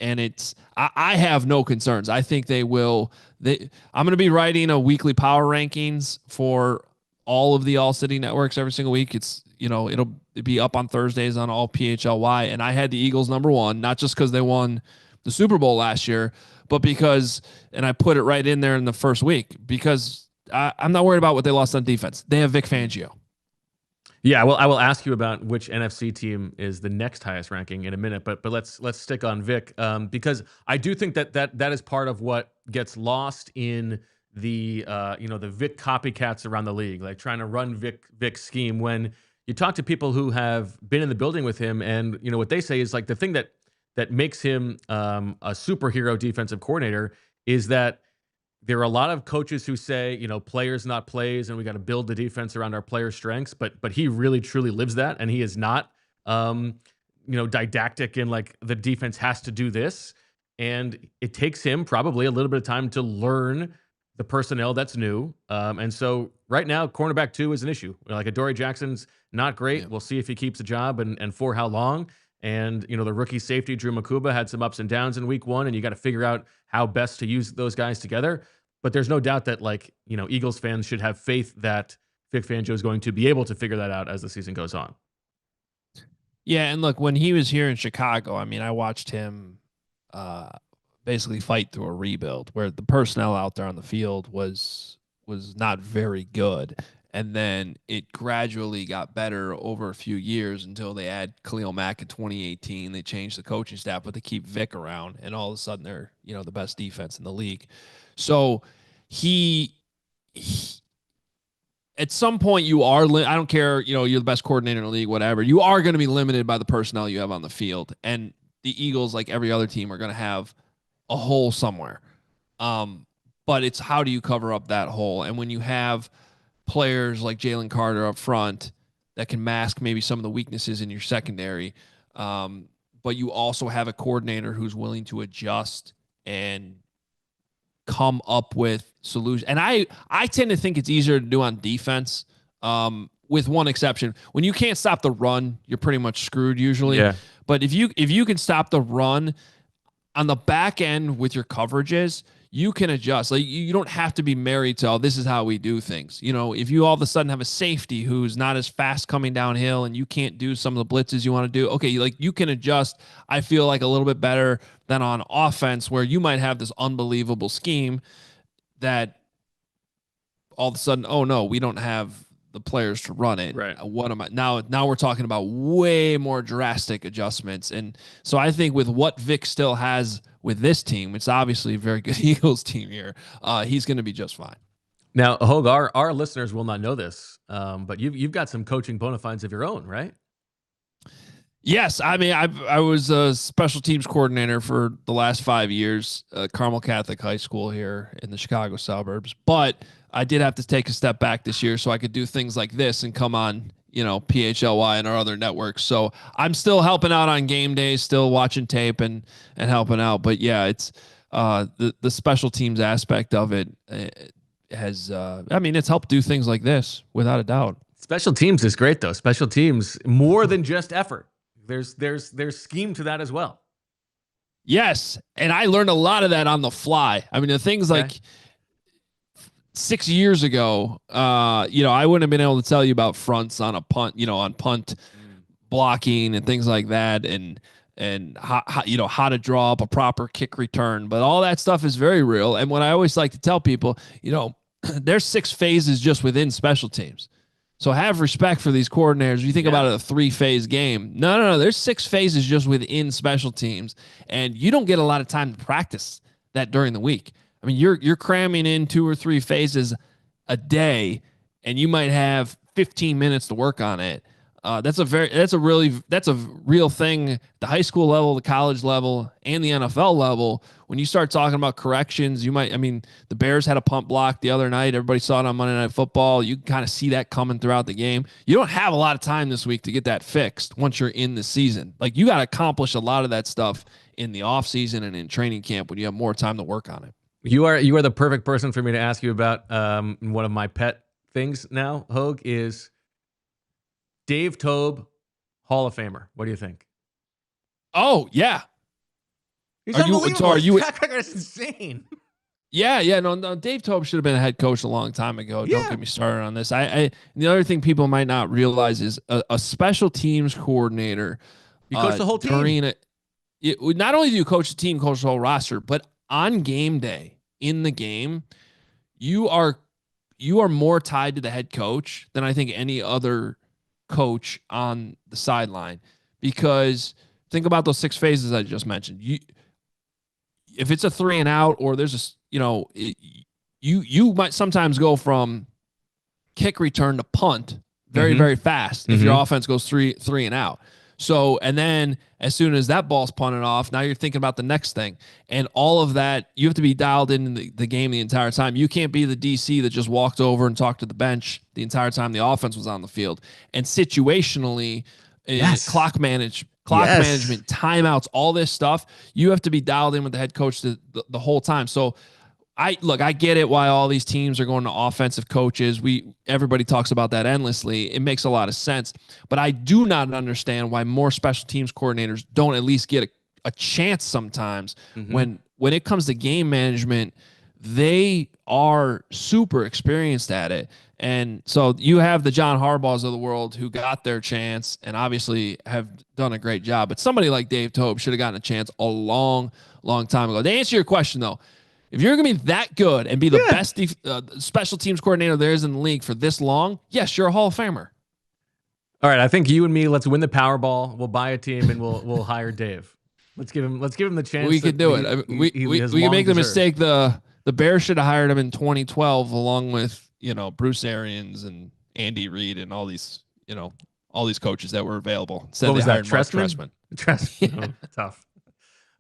S4: I have no concerns. I think they will. I'm going to be writing a weekly power rankings for all of the All City networks every single week. It's, it'll be up on Thursdays on all PHLY. And I had the Eagles number one, not just because they won the Super Bowl last year, but because, and I put it right in there in the first week, because I'm not worried about what they lost on defense. They have Vic Fangio.
S3: Yeah, well, I will ask you about which NFC team is the next highest ranking in a minute, but let's stick on Vic, because I do think that is part of what gets lost in the the Vic copycats around the league, like trying to run Vic's scheme. When you talk to people who have been in the building with him, and what they say is like the thing that makes him a superhero defensive coordinator is that there are a lot of coaches who say, players not plays, and we got to build the defense around our players' strengths. But he really truly lives that, and he is not, didactic in like the defense has to do this, and it takes him probably a little bit of time to learn the personnel that's new. And so right now, cornerback 2 is an issue. Like Adoree Jackson's not great. Yeah. We'll see if he keeps a job and for how long. And, the rookie safety, Drew Makuba, had some ups and downs in week 1, and you got to figure out how best to use those guys together. But there's no doubt that, Eagles fans should have faith that Vic Fangio is going to be able to figure that out as the season goes on.
S4: Yeah, and look, when he was here in Chicago, I watched him basically fight through a rebuild where the personnel out there on the field was not very good. And then it gradually got better over a few years until they add Khalil Mack in 2018. They changed the coaching staff, but they keep Vic around, and all of a sudden they're, the best defense in the league. So he at some point you are, I don't care, you're the best coordinator in the league, whatever. You are going to be limited by the personnel you have on the field. And the Eagles, like every other team, are going to have a hole somewhere. But it's how do you cover up that hole? And when you have players like Jalen Carter up front that can mask maybe some of the weaknesses in your secondary, but you also have a coordinator who's willing to adjust and come up with solutions. And I tend to think it's easier to do on defense, with one exception. When you can't stop the run, you're pretty much screwed usually. Yeah. But if you can stop the run on the back end with your coverages, you can adjust. Like you don't have to be married to, this is how we do things. If you all of a sudden have a safety who's not as fast coming downhill and you can't do some of the blitzes you want to do, okay, you can adjust. I feel like a little bit better than on offense where you might have this unbelievable scheme that all of a sudden, oh no, we don't have the players to run it.
S3: Right.
S4: What am I now we're talking about way more drastic adjustments. And so I think with what Vic still has with this team, it's obviously a very good Eagles team here. He's going to be just fine.
S3: Now, Hoge, our listeners will not know this, but you've got some coaching bona fides of your own, right?
S4: Yes. I was a special teams coordinator for the last 5 years, Carmel Catholic High School here in the Chicago suburbs, but I did have to take a step back this year so I could do things like this and come on, PHLY and our other networks. So I'm still helping out on game days, still watching tape and helping out. But yeah, it's the special teams aspect of it has, it's helped do things like this without a doubt.
S3: Special teams is great though. Special teams, more than just effort. There's scheme to that as well.
S4: Yes. And I learned a lot of that on the fly. The things like 6 years ago, I wouldn't have been able to tell you about fronts on a punt, on punt blocking and things like that. And how to draw up a proper kick return, but all that stuff is very real. And what I always like to tell people, there's 6 phases just within special teams. So have respect for these coordinators. You think about it, a 3-phase game. No. There's 6 phases just within special teams. And you don't get a lot of time to practice that during the week. You're cramming in 2 or 3 phases a day, and you might have 15 minutes to work on it. That's a real thing. The high school level, the college level, and the NFL level. When you start talking about corrections, the Bears had a punt block the other night. Everybody saw it on Monday Night Football. You can kind of see that coming throughout the game. You don't have a lot of time this week to get that fixed once you're in the season. Like you got to accomplish a lot of that stuff in the off season and in training camp when you have more time to work on it.
S3: You are the perfect person for me to ask you about one of my pet things now, Hoge, is Dave Toub, Hall of Famer. What do you think?
S4: Oh, yeah.
S3: He's unbelievable. His track record is insane.
S4: Yeah. No, Dave Toub should have been a head coach a long time ago. Don't get me started on this. The other thing people might not realize is a special teams coordinator.
S3: You coach the whole team.
S4: Not only do you coach the team, coach the whole roster, but on game day, in the game, you are more tied to the head coach than I think any other coach on the sideline. Because think about those 6 phases I just mentioned. If it's a 3 and out, or there's you might sometimes go from kick return to punt very, very fast if your offense goes three and out. So, and then as soon as that ball's punted off, now you're thinking about the next thing. And all of that, you have to be dialed in the game the entire time. You can't be the DC that just walked over and talked to the bench the entire time the offense was on the field. And situationally, clock management, timeouts, all this stuff, you have to be dialed in with the head coach the whole time. So I get it why all these teams are going to offensive coaches. Everybody talks about that endlessly. It makes a lot of sense, but I do not understand why more special teams coordinators don't at least get a chance sometimes. When it comes to game management, they are super experienced at it. And so you have the John Harbaughs of the world who got their chance and obviously have done a great job. But somebody like Dave Toub should have gotten a chance a long time ago. To answer your question, though, if you're going to be that good and be the best special teams coordinator there is in the league for this long, yes, you're a Hall of Famer.
S3: All right, I think you and me, let's win the Powerball. We'll buy a team and we'll hire Dave. Let's give him the chance.
S4: We could do it. We can make the mistake. The Bears should have hired him in 2012 along with, Bruce Arians and Andy Reid and all these coaches that were available.
S3: What was that? Trestman? Trestman. Oh, tough.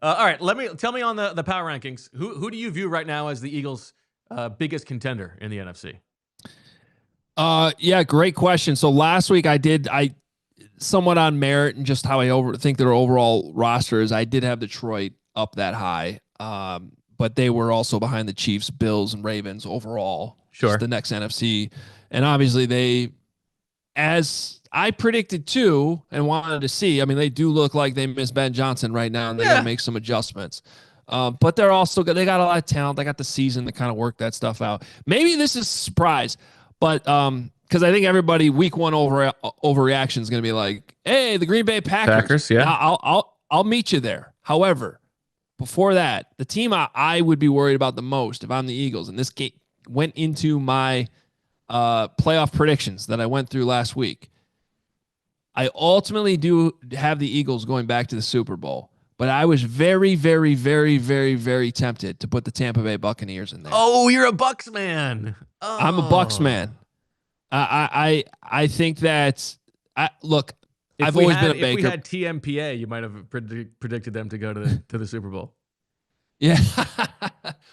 S3: All right, tell me on the power rankings. Who do you view right now as the Eagles' biggest contender in the NFC?
S4: Yeah, great question. So last week I somewhat on merit and just how I think their overall roster is. I did have Detroit up that high, but they were also behind the Chiefs, Bills, and Ravens overall.
S3: Sure,
S4: the next NFC, and obviously they, as I predicted too and wanted to see. I mean, they do look like they miss Ben Johnson right now, and they got to make some adjustments. But they're also good. They got a lot of talent. They got the season to kind of work that stuff out. Maybe this is a surprise, but because I think everybody week one overreaction is going to be like, "Hey, the Green Bay Packers."
S3: Yeah,
S4: I'll meet you there. However, before that, the team I would be worried about the most if I'm the Eagles, and this game went into my playoff predictions that I went through last week. I ultimately do have the Eagles going back to the Super Bowl, but I was very, very, very, very, very tempted to put the Tampa Bay Buccaneers in there.
S3: Oh, you're a Bucs man. Oh.
S4: I'm a Bucs man. I think that look. I've always been a Baker.
S3: If we had TMPA, you might have predicted them to go to the Super Bowl.
S4: Yeah.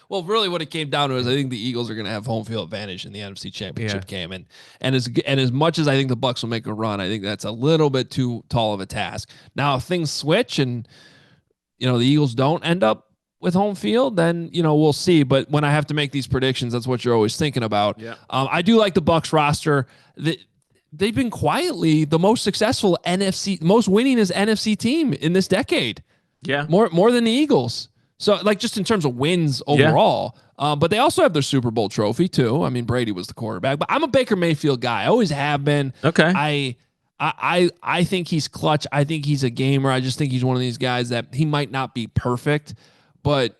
S4: Well, really what it came down to is I think the Eagles are going to have home field advantage in the NFC Championship game. And as much as I think the Bucs will make a run, I think that's a little bit too tall of a task. Now, if things switch and, the Eagles don't end up with home field, then, we'll see. But when I have to make these predictions, that's what you're always thinking about.
S3: Yeah.
S4: I do like the Bucs roster. They've been quietly the most successful most winningest NFC team in this decade.
S3: Yeah.
S4: More than the Eagles. So, just in terms of wins overall, but they also have their Super Bowl trophy too. I mean, Brady was the quarterback, but I'm a Baker Mayfield guy. I always have been.
S3: Okay.
S4: I think he's clutch. I think he's a gamer. I just think he's one of these guys that he might not be perfect, but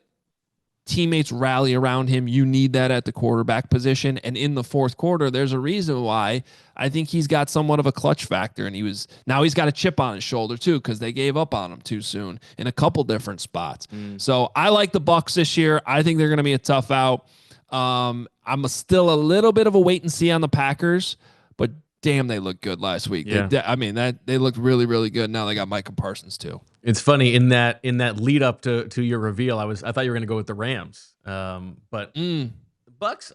S4: teammates rally around him. You need that at the quarterback position. And in the fourth quarter, there's a reason why I think he's got somewhat of a clutch factor. And now he's got a chip on his shoulder too, because they gave up on him too soon in a couple different spots. So I like the Bucs this year. I think they're going to be a tough out. I'm still a little bit of a wait and see on the Packers, but damn, they looked good last week.
S3: Yeah.
S4: They looked really, really good. Now they got Micah Parsons too.
S3: It's funny in that lead up to your reveal, I thought you were going to go with the Rams, but Bucs.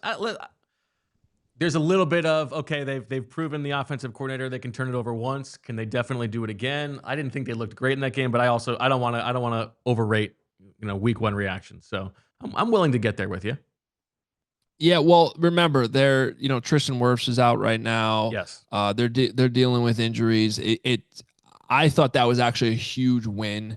S3: There's a little bit of okay. They've proven the offensive coordinator they can turn it over once. Can they definitely do it again? I didn't think they looked great in that game, but I don't want to overrate week one reaction. So I'm willing to get there with you.
S4: Yeah, well, remember, Tristan Wirfs is out right now.
S3: Yes,
S4: they're dealing with injuries. I thought that was actually a huge win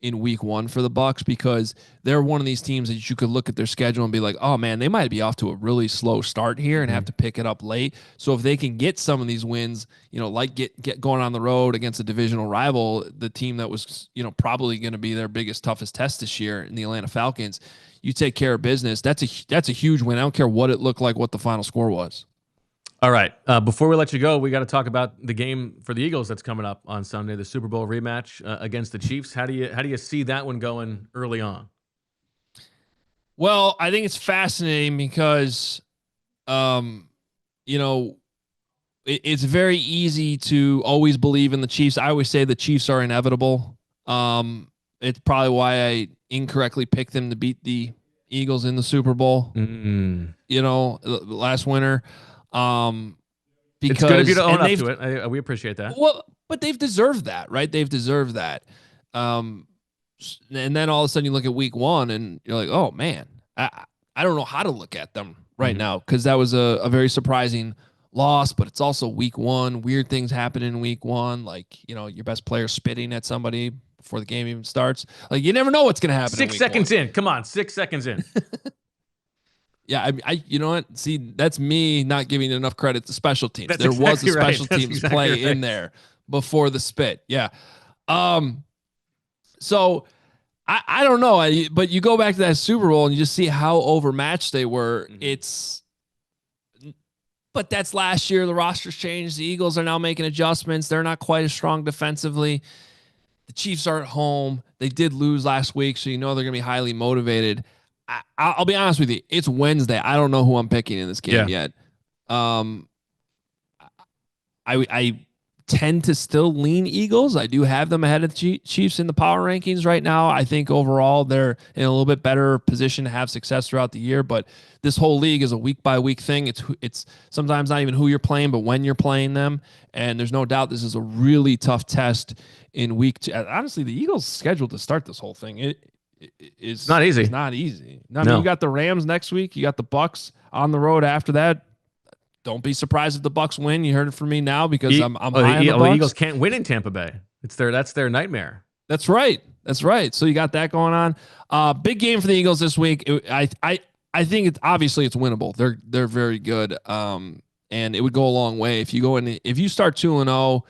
S4: in week one for the Bucs because they're one of these teams that you could look at their schedule and be like, oh man, they might be off to a really slow start here and have to pick it up late. So if they can get some of these wins, like get going on the road against a divisional rival, the team that was, probably going to be their biggest, toughest test this year in the Atlanta Falcons, you take care of business. That's a huge win. I don't care what it looked like, what the final score was.
S3: All right. Before we let you go, we got to talk about the game for the Eagles that's coming up on Sunday, the Super Bowl rematch against the Chiefs. How do you see that one going early on?
S4: Well, I think it's fascinating because, it's very easy to always believe in the Chiefs. I always say the Chiefs are inevitable. It's probably why I incorrectly picked them to beat the Eagles in the Super Bowl. Last winter. Because
S3: it's good of you to own up to it. We appreciate that.
S4: Well, but they've deserved that, right? They've deserved that. And then all of a sudden you look at week one and you're like, oh man, I don't know how to look at them right now, because that was a very surprising loss, but it's also week one. Weird things happen in week one, like, your best player spitting at somebody before the game even starts. Like, you never know what's going to happen.
S3: 6 seconds in. Come on, 6 seconds in.
S4: Yeah, I you know what? See, that's me not giving enough credit to special teams.
S3: That's
S4: there was
S3: exactly
S4: a special
S3: right.
S4: teams play in there before the spit. Yeah. So I don't know, but you go back to that Super Bowl and you just see how overmatched they were. But that's last year. The roster's changed. The Eagles are now making adjustments. They're not quite as strong defensively. The Chiefs are at home. They did lose last week, so they're going to be highly motivated. I'll be honest with you. It's Wednesday. I don't know who I'm picking in this game yet. I tend to still lean Eagles. I do have them ahead of the Chiefs in the power rankings right now. I think overall they're in a little bit better position to have success throughout the year, but this whole league is a week by week thing. It's sometimes not even who you're playing, but when you're playing them. And there's no doubt this is a really tough test in week 2. Honestly, the Eagles scheduled to start this whole thing. It's
S3: not easy.
S4: It's not easy. I mean, you got the Rams next week. You got the Bucks on the road after that. Don't be surprised if the Bucks win. You heard it from me now, because I'm high on the Bucks.
S3: The Eagles can't win in Tampa Bay. That's their nightmare.
S4: That's right. So you got that going on. Big game for the Eagles this week. I think it's winnable. They're very good. And it would go a long way if you start 2-0,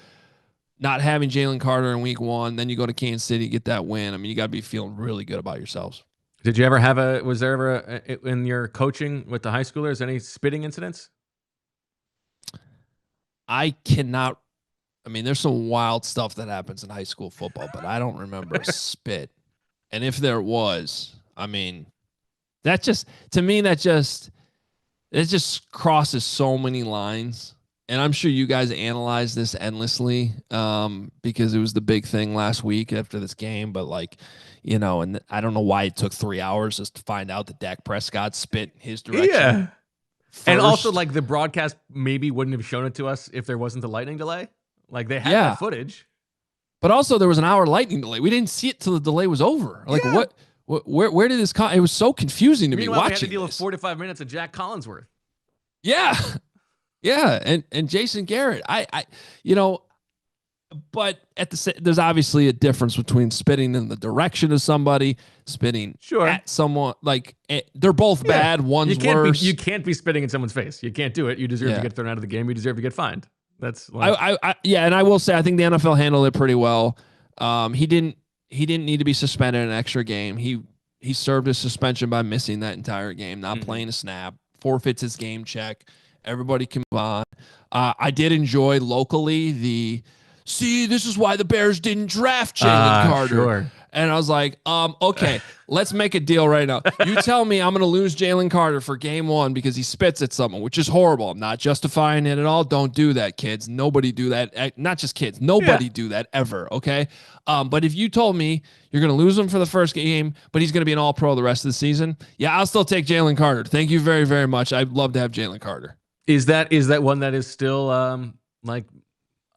S4: not having Jalen Carter in week 1, then you go to Kansas City, get that win. I mean, you got to be feeling really good about yourselves.
S3: Did you ever was there ever in your coaching with the high schoolers, any spitting incidents?
S4: I cannot. I mean, there's some wild stuff that happens in high school football, but I don't remember a spit. And if there was, I mean, it just crosses so many lines. And I'm sure you guys analyzed this endlessly, because it was the big thing last week after this game. But and I don't know why it took 3 hours just to find out that Dak Prescott spit in his direction.
S3: Yeah. First. And also, the broadcast maybe wouldn't have shown it to us if there wasn't the lightning delay. Like, they had that footage.
S4: But also, there was an hour lightning delay. We didn't see it till the delay was over. Like, where did this come? It was so confusing to me watching. We had to deal with
S3: 45 minutes of Jack Collinsworth.
S4: Yeah. Yeah. And Jason Garrett. But there's obviously a difference between spitting in the direction of somebody, spitting at someone. They're both bad. One's worse.
S3: You can't be spitting in somene's face. You can't do it. You deserve to get thrown out of the game. You deserve to get fined. That's
S4: and I will say, I think the NFL handled it pretty well. He didn't need to be suspended an extra game. He served his suspension by missing that entire game, not playing a snap, forfeits his game check. Everybody can move on. I did enjoy locally this is why the Bears didn't draft Jalen Carter.
S3: Sure.
S4: And I was like, okay, let's make a deal right now. You tell me I'm going to lose Jalen Carter for game 1 because he spits at someone, which is horrible. I'm not justifying it at all. Don't do that, kids. Nobody do that. Not just kids. Nobody do that ever, okay? But if you told me you're going to lose him for the first game, but he's going to be an all-pro the rest of the season, I'll still take Jalen Carter. Thank you very, very much. I'd love to have Jalen Carter.
S3: Is that one that is still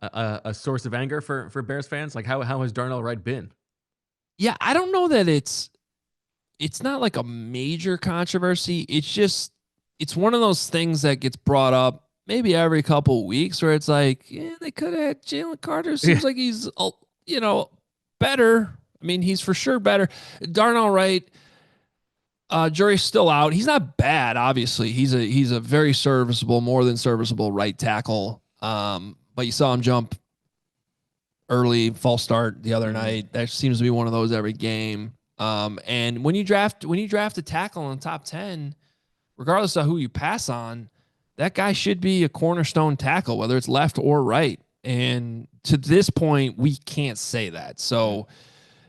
S3: a source of anger for Bears fans? Like, how has Darnell Wright been?
S4: Yeah, I don't know that it's not like a major controversy. It's one of those things that gets brought up maybe every couple of weeks where it's like, they could have had Jalen Carter. Seems like he's, better. I mean, he's for sure better. Darnell Wright, jury's still out. He's not bad, obviously. He's a very serviceable, more than serviceable right tackle. But you saw him jump early, false start the other night. That seems to be one of those every game. And when you draft a tackle in the top 10, regardless of who you pass on, that guy should be a cornerstone tackle, whether it's left or right. And to this point, we can't say that. So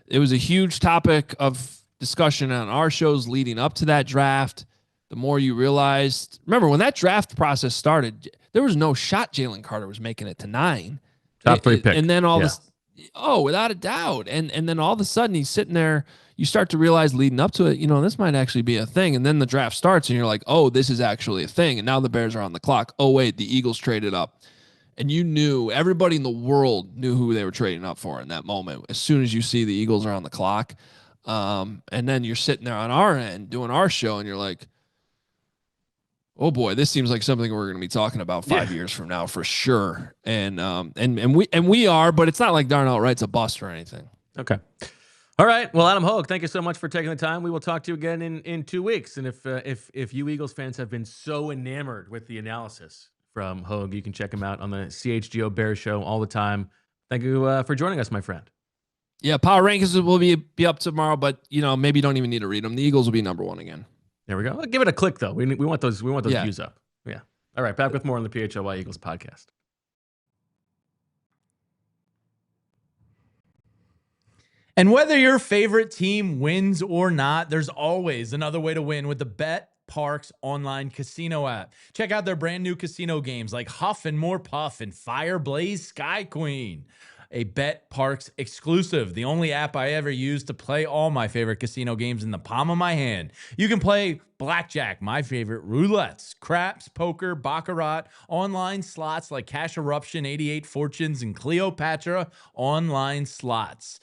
S4: it was a huge topic of discussion on our shows leading up to that draft. The more you realized, remember when that draft process started, there was no shot Jalen Carter was making it to 9.
S3: Top 3 pick.
S4: And then without a doubt. And then all of a sudden he's sitting there. You start to realize leading up to it, this might actually be a thing. And then the draft starts and you're like, oh, this is actually a thing. And now the Bears are on the clock. Oh, wait, the Eagles traded up. And everybody in the world knew who they were trading up for in that moment. As soon as you see the Eagles are on the clock. And then you're sitting there on our end doing our show and you're like, Oh boy, this seems like something we're going to be talking about 5 years from now for sure. And we are, but it's not like Darnell Wright's a bust or anything.
S3: Okay. All right. Well, Adam Hoge, thank you so much for taking the time. We will talk to you again in 2 weeks. And if you Eagles fans have been so enamored with the analysis from Hoge, you can check him out on the CHGO Bears show all the time. Thank you for joining us, my friend.
S4: Yeah, power rankings will be up tomorrow, but maybe you don't even need to read them. The Eagles will be number 1 again.
S3: There we go. Give it a click though. We want those views up. Yeah. All right. Back with more on the PHLY Eagles podcast.
S2: And whether your favorite team wins or not, there's always another way to win with the Bet Parks online casino app. Check out their brand new casino games like Huff and More Puff and Fire Blaze Sky Queen. A Bet Parks exclusive, the only app I ever used to play all my favorite casino games in the palm of my hand. You can play blackjack, my favorite, roulettes, craps, poker, baccarat, online slots like Cash Eruption, 88 Fortunes, and Cleopatra online slots.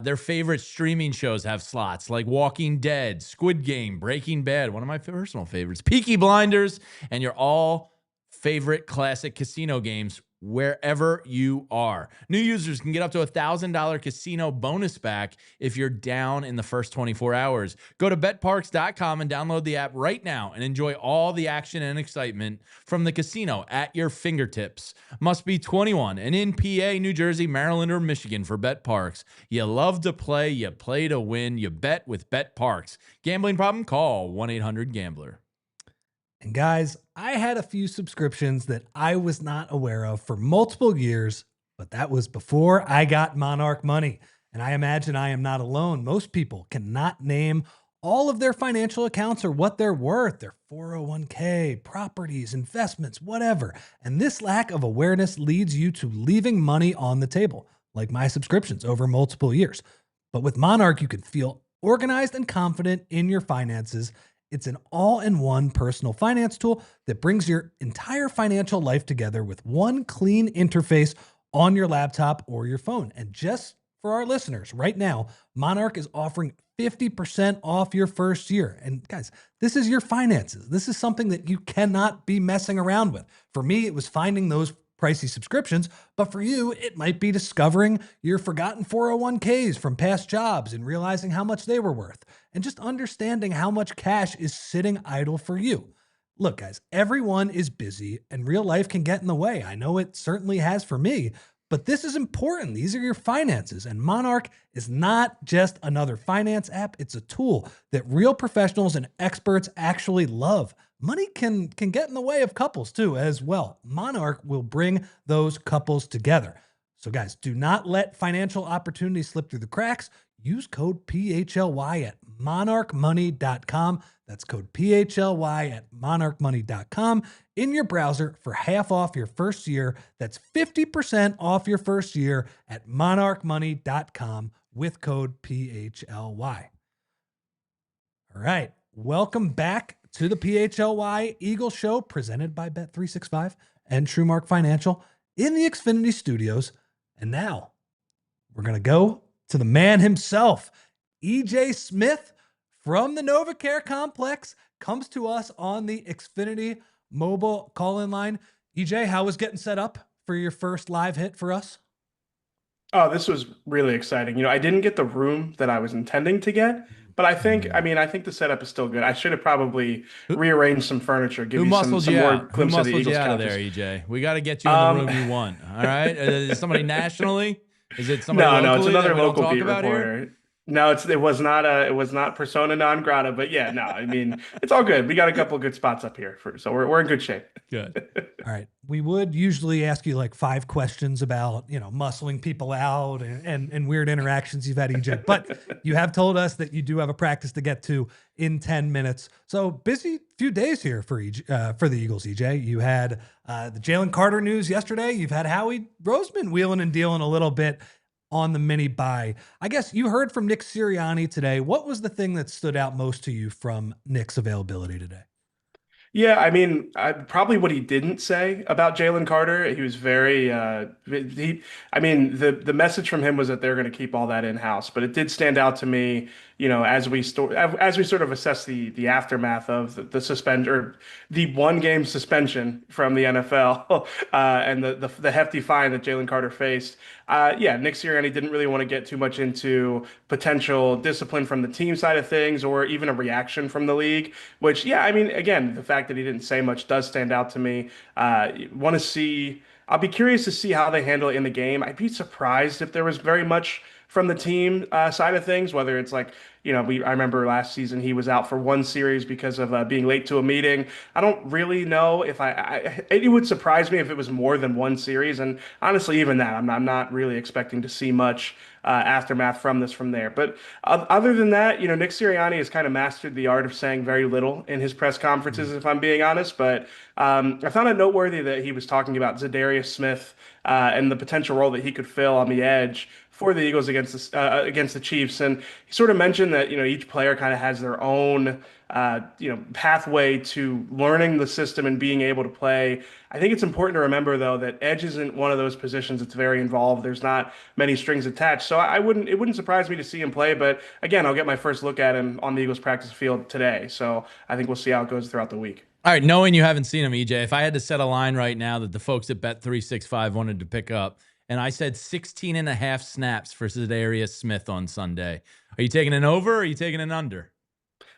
S2: Their favorite streaming shows have slots like Walking Dead, Squid Game, Breaking Bad, one of my personal favorites, Peaky Blinders, and your all favorite classic casino games wherever you are. New users can get up to $1,000 casino bonus back if you're down in the first 24 hours. Go to betparks.com and download the app right now and enjoy all the action and excitement from the casino at your fingertips. Must be 21 and in PA, New Jersey, Maryland, or Michigan for Bet Parks. You love to play, you play to win, you bet with Bet Parks. Gambling problem? Call 1-800-GAMBLER.
S1: And guys, I had a few subscriptions that I was not aware of for multiple years, but that was before I got Monarch Money. And I imagine I am not alone. Most people cannot name all of their financial accounts or what they're worth, their 401k, properties, investments, whatever. And this lack of awareness leads you to leaving money on the table, like my subscriptions over multiple years. But with Monarch, you can feel organized and confident in your finances. It's an all-in-one personal finance tool that brings your entire financial life together with one clean interface on your laptop or your phone. And just for our listeners, right now, Monarch is offering 50% off your first year. And guys, this is your finances. This is something that you cannot be messing around with. For me, it was finding those pricey subscriptions, but for you, it might be discovering your forgotten 401ks from past jobs and realizing how much they were worth, and just understanding how much cash is sitting idle for you. Look, guys, everyone is busy and real life can get in the way. I know it certainly has for me, but this is important. These are your finances, and Monarch is not just another finance app. It's a tool that real professionals and experts actually love. Money can get in the way of couples too, as well. Monarch will bring those couples together. So guys, do not let financial opportunities slip through the cracks. Use code PHLY at monarchmoney.com. That's code PHLY at monarchmoney.com in your browser for half off your first year. That's 50% off your first year at monarchmoney.com with code PHLY. All right. Welcome back to the PHLY Eagles Show, presented by Bet365 and TrueMark Financial in the Xfinity Studios. And now we're going to go to the man himself. EJ Smith from the NovaCare Complex comes to us on the Xfinity mobile call-in line. EJ, how was getting set up for your first live hit for us?
S5: Oh, this was really exciting. I didn't get the room that I was intending to get, but I think the setup is still good. I should have probably rearranged some furniture, give you some more glimpse of the Eagles
S2: out of there, EJ? We got to get you in the room you want. All right? Is somebody nationally? Is it somebody locally?
S5: No, it's another
S2: that
S5: local beat
S2: reporter.
S5: Here? No, it was not persona non grata, but yeah, no, I mean, it's all good. We got a couple of good spots up here, so we're in good shape.
S2: Good.
S1: All right. We would usually ask you like 5 questions about, muscling people out and weird interactions you've had, EJ, but you have told us that you do have a practice to get to in 10 minutes. So busy few days here for the Eagles, EJ. You had the Jalen Carter news yesterday. You've had Howie Roseman wheeling and dealing a little bit on the mini bye. I guess you heard from Nick Sirianni today. What was the thing that stood out most to you from Nick's availability today?
S5: Yeah, I mean, probably what he didn't say about Jalen Carter. He was very, the message from him was that they're going to keep all that in-house. But it did stand out to me, as we sort of assess the aftermath of the suspend or the 1 game suspension from the NFL and the hefty fine that Jalen Carter faced. Nick Sirianni didn't really want to get too much into potential discipline from the team side of things or even a reaction from the league, which, I mean, again, the fact that he didn't say much does stand out to me. I'll be curious to see how they handle it in the game. I'd be surprised if there was very much from the team side of things, whether it's like, I remember last season he was out for 1 series because of being late to a meeting. I don't really know if it would surprise me if it was more than 1 series. And honestly, even that, I'm not really expecting to see much aftermath from there. But other than that, Nick Sirianni has kind of mastered the art of saying very little in his press conferences, if I'm being honest. But I found it noteworthy that he was talking about Zadarius Smith and the potential role that he could fill on the edge for the Eagles against the Chiefs. And he sort of mentioned that, each player kind of has their own, pathway to learning the system and being able to play. I think it's important to remember, though, that edge isn't one of those positions that's very involved. There's not many strings attached. So it wouldn't surprise me to see him play. But again, I'll get my first look at him on the Eagles practice field today. So I think we'll see how it goes throughout the week.
S2: All right, knowing you haven't seen him, EJ, if I had to set a line right now that the folks at Bet365 wanted to pick up, and I said 16.5 snaps for Zadarius Smith on Sunday, are you taking an over or are you taking an under?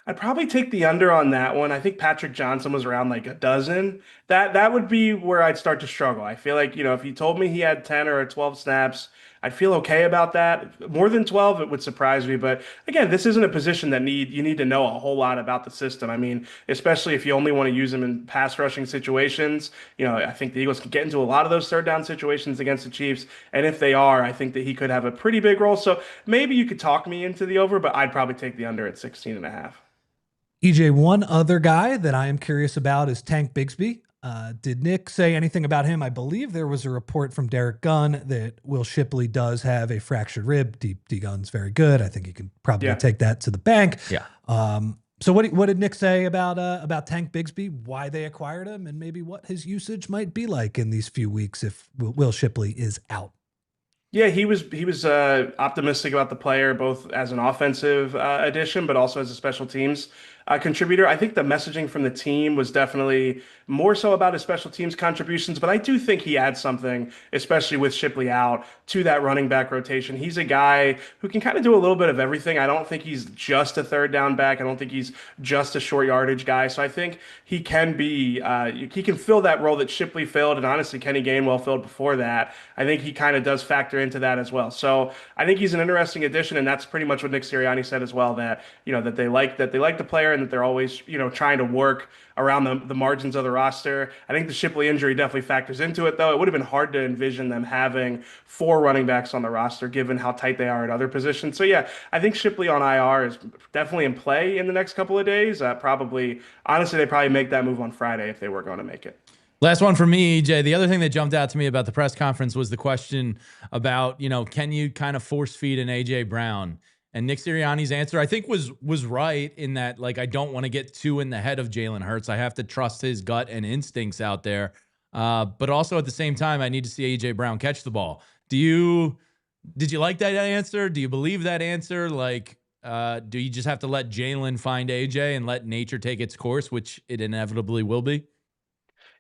S5: I'd probably take the under on that one. I think Patrick Johnson was around like a dozen. That would be where I'd start to struggle. I feel like, if you told me he had 10 or 12 snaps, I'd feel okay about that. More than 12, it would surprise me. But again, this isn't a position that you need to know a whole lot about the system. I mean, especially if you only want to use him in pass rushing situations. I think the Eagles can get into a lot of those third down situations against the Chiefs. And if they are, I think that he could have a pretty big role. So maybe you could talk me into the over, but I'd probably take the under at 16.5.
S1: EJ, one other guy that I am curious about is Tank Bigsby. Did Nick say anything about him? I believe there was a report from Derek Gunn that Will Shipley does have a fractured rib. D Gunn's very good. I think he can probably take that to the bank.
S3: Yeah.
S1: So what did Nick say about Tank Bigsby, why they acquired him, and maybe what his usage might be like in these few weeks if Will Shipley is out?
S5: Yeah, he was optimistic about the player, both as an offensive addition, but also as a special teams contributor. I think the messaging from the team was definitely more so about his special teams contributions, but I do think he adds something, especially with Shipley out, to that running back rotation. He's a guy who can kind of do a little bit of everything. I don't think he's just a third down back. I don't think he's just a short yardage guy. So I think he can he can fill that role that Shipley filled, and honestly, Kenny Gainwell filled before that. I think he kind of does factor into that as well. So I think he's an interesting addition, and that's pretty much what Nick Sirianni said as well, that that they like the player and that they're always trying to work around the margins of the roster. I think the Shipley injury definitely factors into it, though. It would have been hard to envision them having 4 running backs on the roster, given how tight they are at other positions. So yeah, I think Shipley on IR is definitely in play in the next couple of days. Honestly, they probably make that move on Friday if they were going to make it.
S2: Last one for me, EJ. The other thing that jumped out to me about the press conference was the question about, can you kind of force feed an A.J. Brown? And Nick Sirianni's answer, I think, was right in that, like, I don't want to get too in the head of Jalen Hurts. I have to trust his gut and instincts out there. But also at the same time, I need to see A.J. Brown catch the ball. Did you like that answer? Do you believe that answer? Like, do you just have to let Jalen find A.J. and let nature take its course, which it inevitably will be?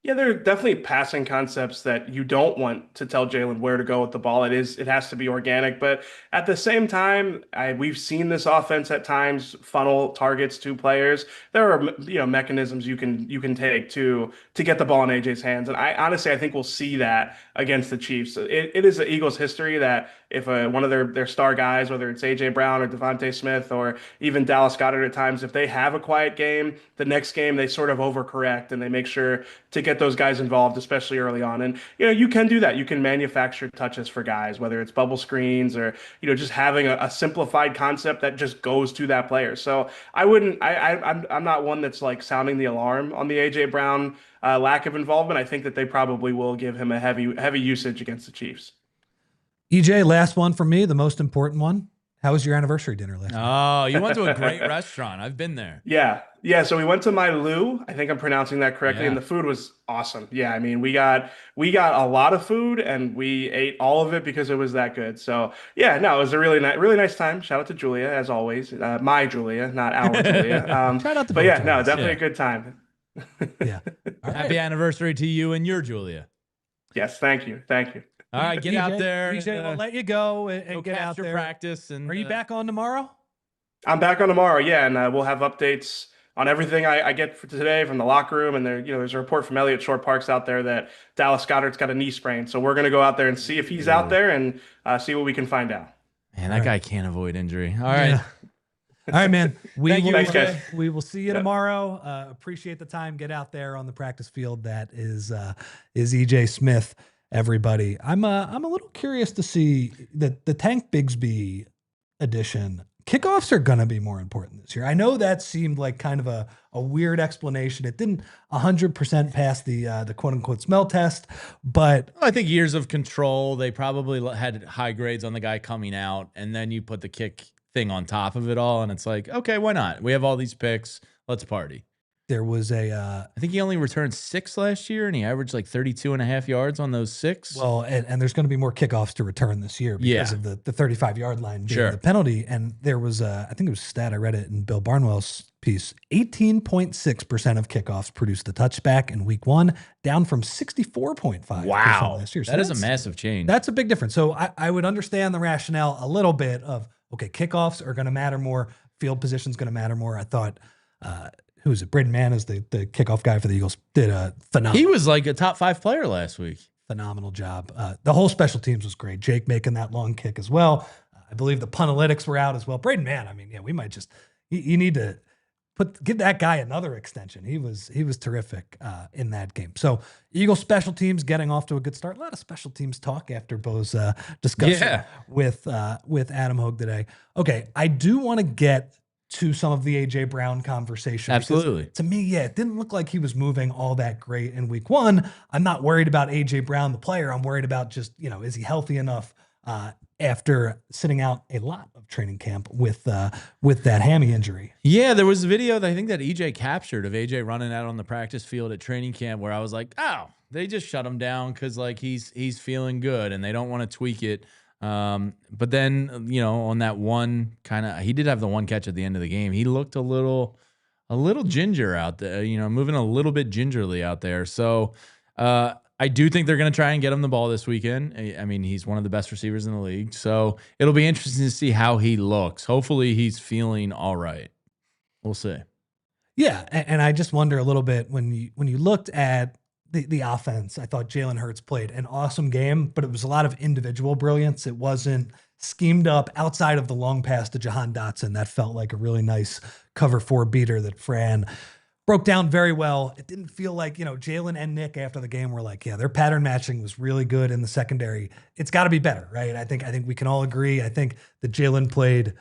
S5: Yeah, there are definitely passing concepts that you don't want to tell Jalen where to go with the ball. It has to be organic, but at the same time, we've seen this offense at times funnel targets to players. There are mechanisms you can take to get the ball in AJ's hands, and I think we'll see that against the Chiefs. It is the Eagles' history that if one of their star guys, whether it's A.J. Brown or Devontae Smith or even Dallas Goedert at times, if they have a quiet game, the next game they sort of overcorrect and they make sure to get those guys involved, especially early on. And, you can do that. You can manufacture touches for guys, whether it's bubble screens or, just having a simplified concept that just goes to that player. So I'm not one that's like sounding the alarm on the A.J. Brown lack of involvement. I think that they probably will give him a heavy usage against the Chiefs.
S1: EJ, last one for me, the most important one. How was your anniversary dinner last night?
S2: Oh, you went to a great restaurant. I've been there.
S5: Yeah. Yeah. So we went to My Lou. I think I'm pronouncing that correctly. And the food was awesome. Yeah. I mean, we got a lot of food and we ate all of it because it was that good. So yeah, no, it was a really nice time. Shout out to Julia, as always. My Julia, not our Julia.
S1: Shout out to
S5: but
S1: both
S5: yeah,
S1: Julias.
S5: no, definitely a good time.
S1: Yeah.
S2: Happy anniversary to you and your Julia.
S5: Yes. Thank you. Thank you.
S2: All right, get out there.
S1: EJ, we'll let you go and get out there.
S2: Practice. And
S1: are you back on tomorrow?
S5: I'm back on tomorrow. Yeah, and we'll have updates on everything I get for today from the locker room. And there's a report from Elliott Short Parks out there that Dallas Goedert's got a knee sprain. So we're gonna go out there and see if he's out there and see what we can find out.
S2: Man, that guy can't avoid injury. All right.
S1: Yeah. All right, man.
S5: Thanks, guys.
S1: We will see you tomorrow. Appreciate the time. Get out there on the practice field. That is EJ Smith. Everybody, I'm a little curious to see that the Tank Bigsby edition. Kickoffs are going to be more important this year. I know that seemed like kind of a weird explanation. It didn't 100% pass the quote unquote smell test, but
S2: I think years of control. They probably had high grades on the guy coming out, and then you put the kick thing on top of it all, and it's like, okay, why not? We have all these picks. Let's party.
S1: There was I
S2: think he only returned 6 last year, and he averaged like 32.5 yards on those 6.
S1: Well, and there's going to be more kickoffs to return this year because of the 35-yard line being the penalty. And there was I think it was a stat, I read it in Bill Barnwell's piece, 18.6% of kickoffs produced the touchback in week 1, down from 64.5% last year. So
S2: that is a massive change.
S1: That's a big difference. So I would understand the rationale a little bit of, okay, kickoffs are going to matter more, field position is going to matter more. I thought who is it? Braden Mann is the kickoff guy for the Eagles. Did a phenomenal.
S2: He was like a top 5 player last week.
S1: Phenomenal job. The whole special teams was great. Jake making that long kick as well. I believe the punalytics were out as well. Braden Mann, I mean, yeah, we might just you need to give that guy another extension. He was terrific in that game. So Eagles special teams getting off to a good start. A lot of special teams talk after Bo's discussion with Adam Hoge today. Okay, I do want to get to some of the A.J. Brown conversation.
S2: Absolutely.
S1: To me, it didn't look like he was moving all that great in week 1. I'm not worried about A.J. Brown, the player. I'm worried about just, is he healthy enough after sitting out a lot of training camp with that hammy injury?
S2: Yeah, there was a video that I think that EJ captured of AJ running out on the practice field at training camp where I was like, oh, they just shut him down because like he's feeling good and they don't want to tweak it. But then, on that one he did have the one catch at the end of the game. He looked a little ginger out there, moving a little bit gingerly out there. So, I do think they're going to try and get him the ball this weekend. I mean, he's one of the best receivers in the league. So it'll be interesting to see how he looks. Hopefully he's feeling all right. We'll see.
S1: Yeah. And I just wonder a little bit when you looked at the offense, I thought Jalen Hurts played an awesome game, but it was a lot of individual brilliance. It wasn't schemed up outside of the long pass to Jahan Dotson. That felt like a really nice cover 4 beater that Fran broke down very well. It didn't feel like, Jalen and Nick after the game were like, yeah, their pattern matching was really good in the secondary. It's got to be better, right? I think we can all agree. I think that Jalen played,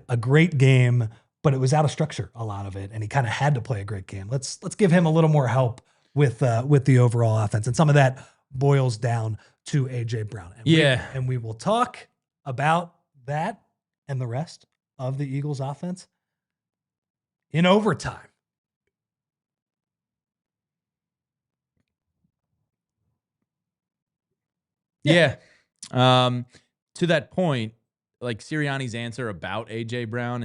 S1: a great game, but it was out of structure, a lot of it, and he kind of had to play a great game. Let's give him a little more help with the overall offense. And some of that boils down to A.J. Brown. And we will talk about that and the rest of the Eagles offense in overtime.
S2: Yeah. To that point, like Sirianni's answer about A.J. Brown,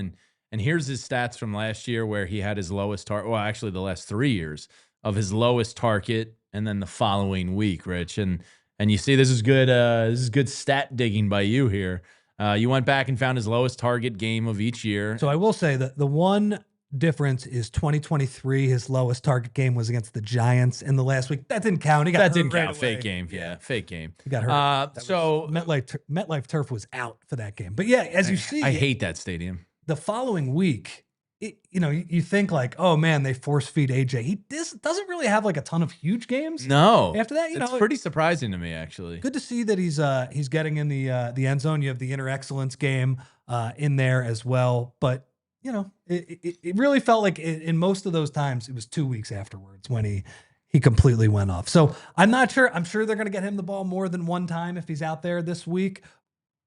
S2: and here's his stats from last year where he had his lowest target. Well, actually the last 3 years of his lowest target, and then the following week, Rich. And you see this is good stat digging by you here. You went back and found his lowest target game of each year.
S1: So I will say that the one difference is 2023, his lowest target game was against the Giants in the last week. That didn't count. He got hurt right away.
S2: Fake game. Yeah, fake game.
S1: He got hurt. So MetLife Turf was out for that game. But yeah, as you see,
S2: I hate that stadium.
S1: The following week, you think like, oh man, they force feed AJ. He doesn't really have like a ton of huge games.
S2: No.
S1: After that,
S2: it's pretty surprising to me actually.
S1: Good to see that he's getting in the end zone. You have the inner excellence game in there as well. But it really felt like in most of those times it was 2 weeks afterwards when he completely went off. So I'm not sure. I'm sure they're going to get him the ball more than one time if he's out there this week.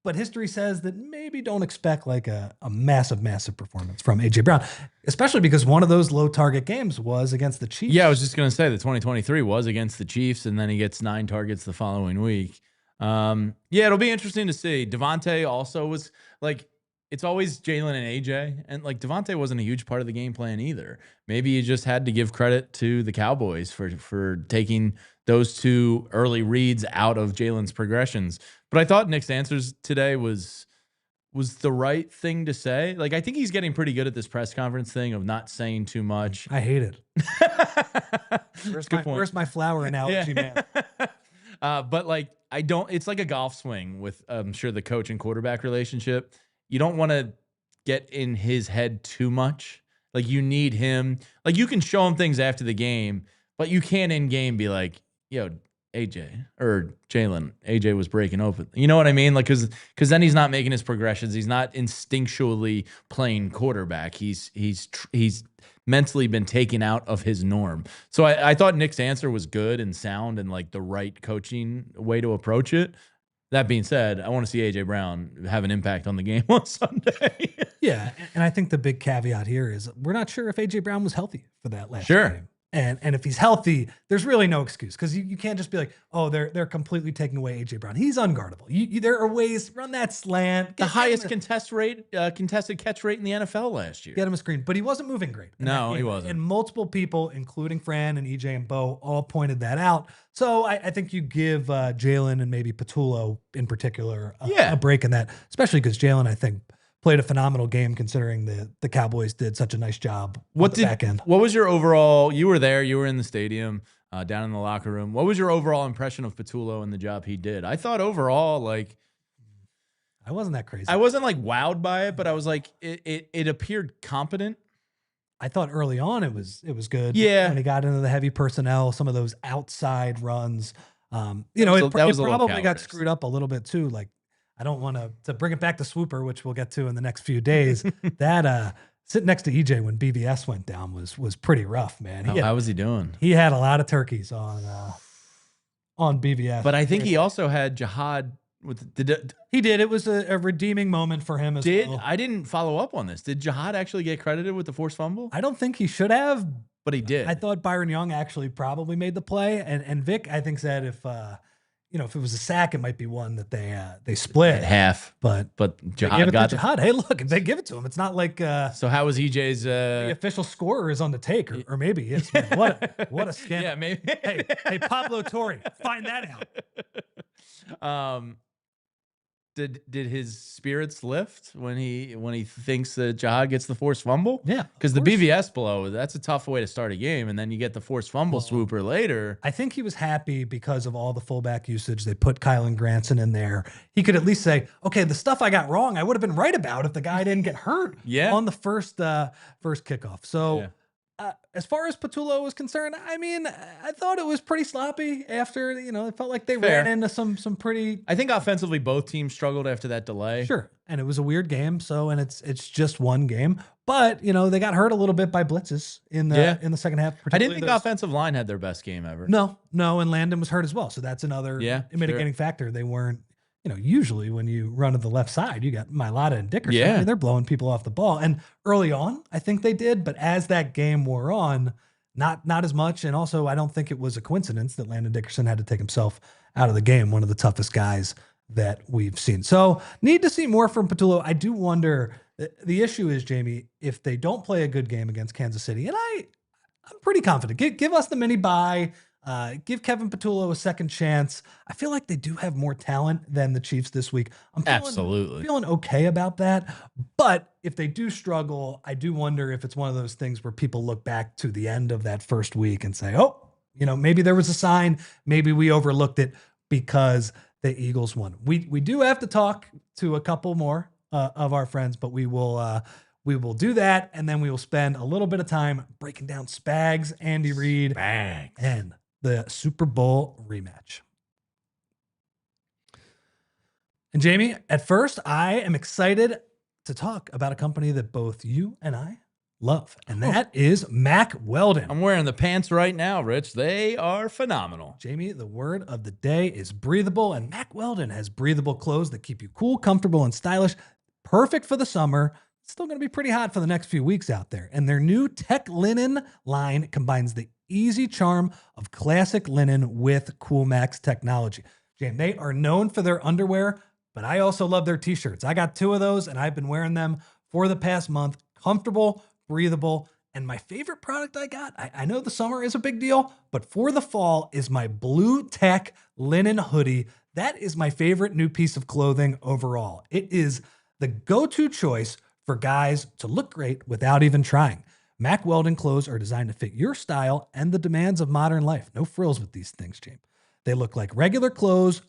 S1: But history says that maybe don't expect like a massive performance from A.J. Brown, especially because one of those low target games was against the Chiefs.
S2: Yeah, I was just going to say the 2023 was against the Chiefs, and then he gets 9 targets the following week. Yeah, it'll be interesting to see. Devontae also was like, it's always Jalen and AJ, and like Devontae wasn't a huge part of the game plan either. Maybe you just had to give credit to the Cowboys for taking those 2 early reads out of Jalen's progressions. But I thought Nick's answers today was the right thing to say. Like, I think he's getting pretty good at this press conference thing of not saying too much.
S1: I hate it. Where's my flower analogy, man?
S2: But like, it's like a golf swing with, I'm sure, the coach and quarterback relationship. You don't want to get in his head too much. Like, you need him. Like, you can show him things after the game, but you can't in game be like, yo, AJ or Jalen, AJ was breaking open. You know what I mean? Like, because then he's not making his progressions. He's not instinctually playing quarterback. He's mentally been taken out of his norm. So I thought Nick's answer was good and sound and like the right coaching way to approach it. That being said, I want to see A.J. Brown have an impact on the game on Sunday.
S1: Yeah, and I think the big caveat here is we're not sure if A.J. Brown was healthy for that last game. And if he's healthy, there's really no excuse because you can't just be like, oh, they're completely taking away A.J. Brown. He's unguardable. There are ways, run that slant.
S2: The highest contested catch rate in the NFL last year.
S1: Get him a screen, but he wasn't moving great.
S2: No, he wasn't.
S1: And multiple people, including Fran and EJ and Bo, all pointed that out. So I think you give Jalen and maybe Patullo in particular a break in that, especially because Jalen, I think, played a phenomenal game considering the Cowboys did such a nice job on the back end.
S2: What was your overall, you were there, you were in the stadium, down in the locker room. What was your overall impression of Patullo and the job he did? I thought overall, like,
S1: I wasn't that crazy.
S2: I wasn't like wowed by it, but I was like, it appeared competent.
S1: I thought early on it was good.
S2: Yeah.
S1: When he got into the heavy personnel, some of those outside runs, it probably got screwed up a little bit too. Like, I don't want to bring it back to Swooper, which we'll get to in the next few days. That sitting next to EJ when BVS went down was pretty rough, man.
S2: How was he doing?
S1: He had a lot of turkeys on BVS.
S2: But I think he also had Jihaad.
S1: He did. It was a redeeming moment for him as well.
S2: I didn't follow up on this. Did Jihaad actually get credited with the forced fumble?
S1: I don't think he should have.
S2: But he did.
S1: I thought Byron Young actually probably made the play. And Vic, I think, said if it was a sack, it might be one that they split
S2: at half.
S1: But
S2: Jihaad got
S1: Jihaad. Hey, look, they give it to him. It's not like
S2: so how was EJ's
S1: the official scorer is on the take, or maybe he is. Man. What a scandal.
S2: Yeah, maybe.
S1: hey, Pablo Torre, find that
S2: out. Did his spirits lift when he thinks that Jihaad gets the forced fumble?
S1: Yeah,
S2: because the BVS blow, that's a tough way to start a game, and then you get the forced fumble swooper later.
S1: I think he was happy because of all the fullback usage. They put Kylan Granson in there. He could at least say, okay, the stuff I got wrong, I would have been right about if the guy didn't get hurt on the first kickoff. So. Yeah. As far as Patullo was concerned, I mean, I thought it was pretty sloppy after, it felt like they ran into some pretty.
S2: I think offensively both teams struggled after that delay.
S1: Sure. And it was a weird game. And it's just one game. But, they got hurt a little bit by blitzes in the second half.
S2: I didn't think offensive line had their best game ever.
S1: No. And Landon was hurt as well. So that's another mitigating factor. They weren't. Usually when you run to the left side, you got Mailata and Dickerson.
S2: Yeah.
S1: I mean, they're blowing people off the ball. And early on, I think they did. But as that game wore on, not as much. And also, I don't think it was a coincidence that Landon Dickerson had to take himself out of the game, one of the toughest guys that we've seen. So need to see more from Patullo. I do wonder, the issue is, Jamie, if they don't play a good game against Kansas City, and I'm pretty confident, give us the mini bye. Give Kevin Patullo a second chance. I feel like they do have more talent than the Chiefs this week. I'm feeling okay about that. But if they do struggle, I do wonder if it's one of those things where people look back to the end of that first week and say, oh, maybe there was a sign. Maybe we overlooked it because the Eagles won. We do have to talk to a couple more of our friends, but we will do that, and then we will spend a little bit of time breaking down Spags, Andy Reid, and the Super Bowl rematch. And Jamie, at first, I am excited to talk about a company that both you and I love, and that is Mack Weldon.
S2: I'm wearing the pants right now, Rich. They are phenomenal.
S1: Jamie, the word of the day is breathable, and Mack Weldon has breathable clothes that keep you cool, comfortable, and stylish. Perfect for the summer. It's still going to be pretty hot for the next few weeks out there. And their new Tech Linen line combines the easy charm of classic linen with Cool Max technology. Jamie, they are known for their underwear, but I also love their t-shirts. I got 2 of those, and I've been wearing them for the past month. Comfortable, breathable, and my favorite product I got, I know the summer is a big deal, but for the fall is my Blue Tech linen hoodie. That is my favorite new piece of clothing overall. It is the go-to choice for guys to look great without even trying. Mack Weldon clothes are designed to fit your style and the demands of modern life. No frills with these things, James. They look like regular clothes,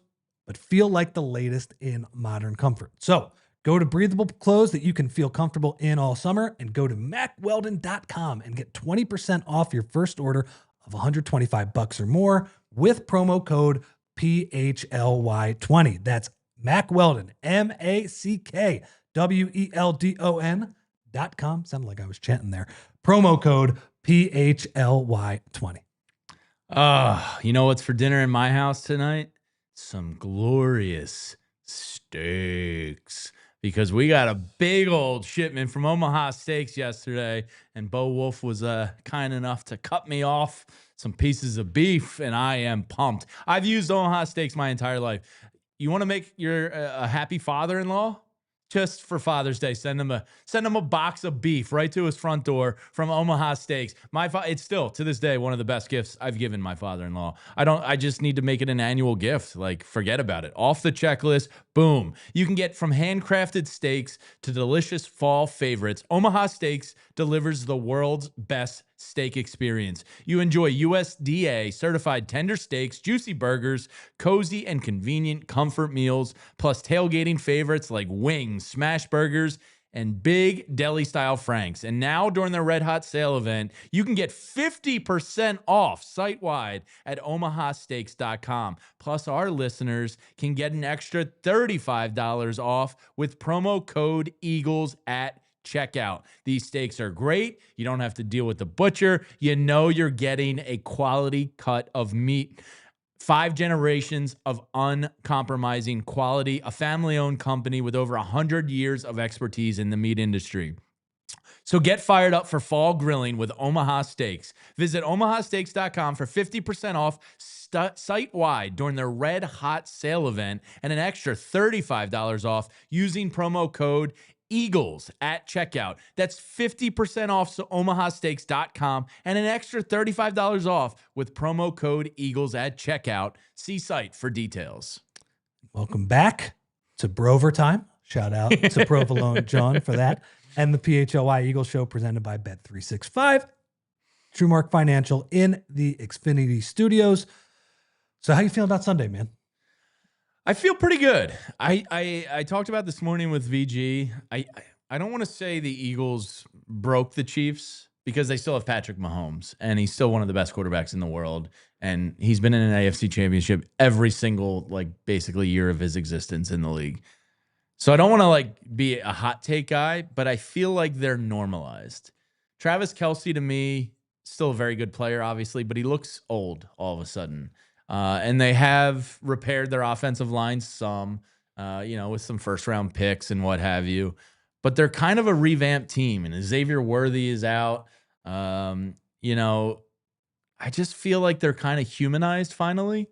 S1: but feel like the latest in modern comfort. So go to breathable clothes that you can feel comfortable in all summer, and go to mackweldon.com and get 20% off your first order of $125 or more with promo code PHLY20. That's Mack Weldon, MackWeldon.com. Sounded like I was chanting there. Promo code PHLY20.
S2: You know what's for dinner in my house tonight? Some glorious steaks. Because we got a big old shipment from Omaha Steaks yesterday, and Bo Wulf was kind enough to cut me off some pieces of beef, and I am pumped. I've used Omaha Steaks my entire life. You want to make your a happy father-in-law? Just for Father's Day, send him a box of beef right to his front door from Omaha Steaks. It's still to this day one of the best gifts I've given my father-in-law. I just need to make it an annual gift. Like, forget about it. Off the checklist, boom. You can get from handcrafted steaks to delicious fall favorites. Omaha Steaks delivers the world's best steak experience. You enjoy USDA certified tender steaks, juicy burgers, cozy and convenient comfort meals, plus tailgating favorites like wings, smash burgers, and big deli style franks. And now during their Red Hot sale event, you can get 50% off site-wide at omahasteaks.com. Plus, our listeners can get an extra $35 off with promo code EAGLES at checkout. These steaks are great. You don't have to deal with the butcher. You know you're getting a quality cut of meat. 5 generations of uncompromising quality, a family-owned company with over 100 years of expertise in the meat industry. So get fired up for fall grilling with Omaha Steaks. Visit omahasteaks.com for 50% off site-wide during their Red Hot sale event and an extra $35 off using promo code EAGLES at checkout. That's 50% off omahasteaks.com and an extra $35 off with promo code EAGLES at checkout. See site for details.
S1: Welcome back to Brover Time. Shout out to Provolone John for that. And the PHLY Eagles Show presented by Bet365. TrueMark Financial in the Xfinity Studios. So how you feeling about Sunday, man?
S2: I feel pretty good. I talked about this morning with VG. I don't want to say the Eagles broke the Chiefs because they still have Patrick Mahomes, and he's still one of the best quarterbacks in the world. And he's been in an AFC championship every single, basically year of his existence in the league. So I don't want to be a hot take guy, but I feel like they're normalized. Travis Kelce, to me, still a very good player, obviously, but he looks old all of a sudden. And they have repaired their offensive line some, with some first-round picks and what have you. But they're kind of a revamped team, and Xavier Worthy is out. I just feel like they're kind of humanized finally,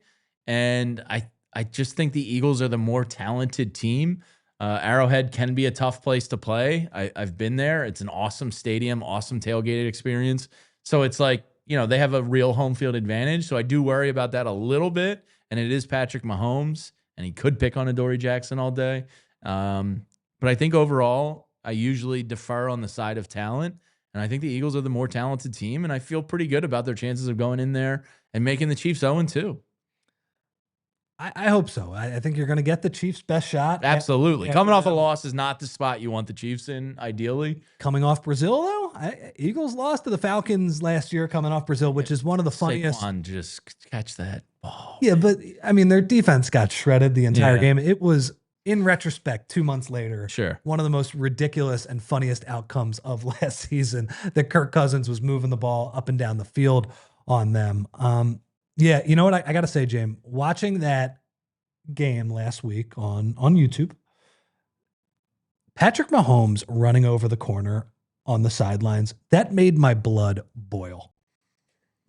S2: and I just think the Eagles are the more talented team. Arrowhead can be a tough place to play. I've been there. It's an awesome stadium, awesome tailgated experience. So it's they have a real home field advantage. So I do worry about that a little bit. And it is Patrick Mahomes, and he could pick on Adoree Jackson all day. But I think overall, I usually defer on the side of talent. And I think the Eagles are the more talented team. And I feel pretty good about their chances of going in there and making the Chiefs 0-2.
S1: I hope so. I think you're going to get the Chiefs' best shot.
S2: Absolutely. Coming off a loss is not the spot you want the Chiefs in, ideally.
S1: Coming off Brazil, though, Eagles lost to the Falcons last year coming off Brazil, which is one of the funniest.
S2: Saquon, just catch that ball.
S1: Yeah, but, their defense got shredded the entire game. It was in retrospect, 2 months later,
S2: sure,
S1: one of the most ridiculous and funniest outcomes of last season that Kirk Cousins was moving the ball up and down the field on them. Yeah, you know what? I got to say, James, watching that game last week on YouTube, Patrick Mahomes running over the corner on the sidelines, that made my blood boil.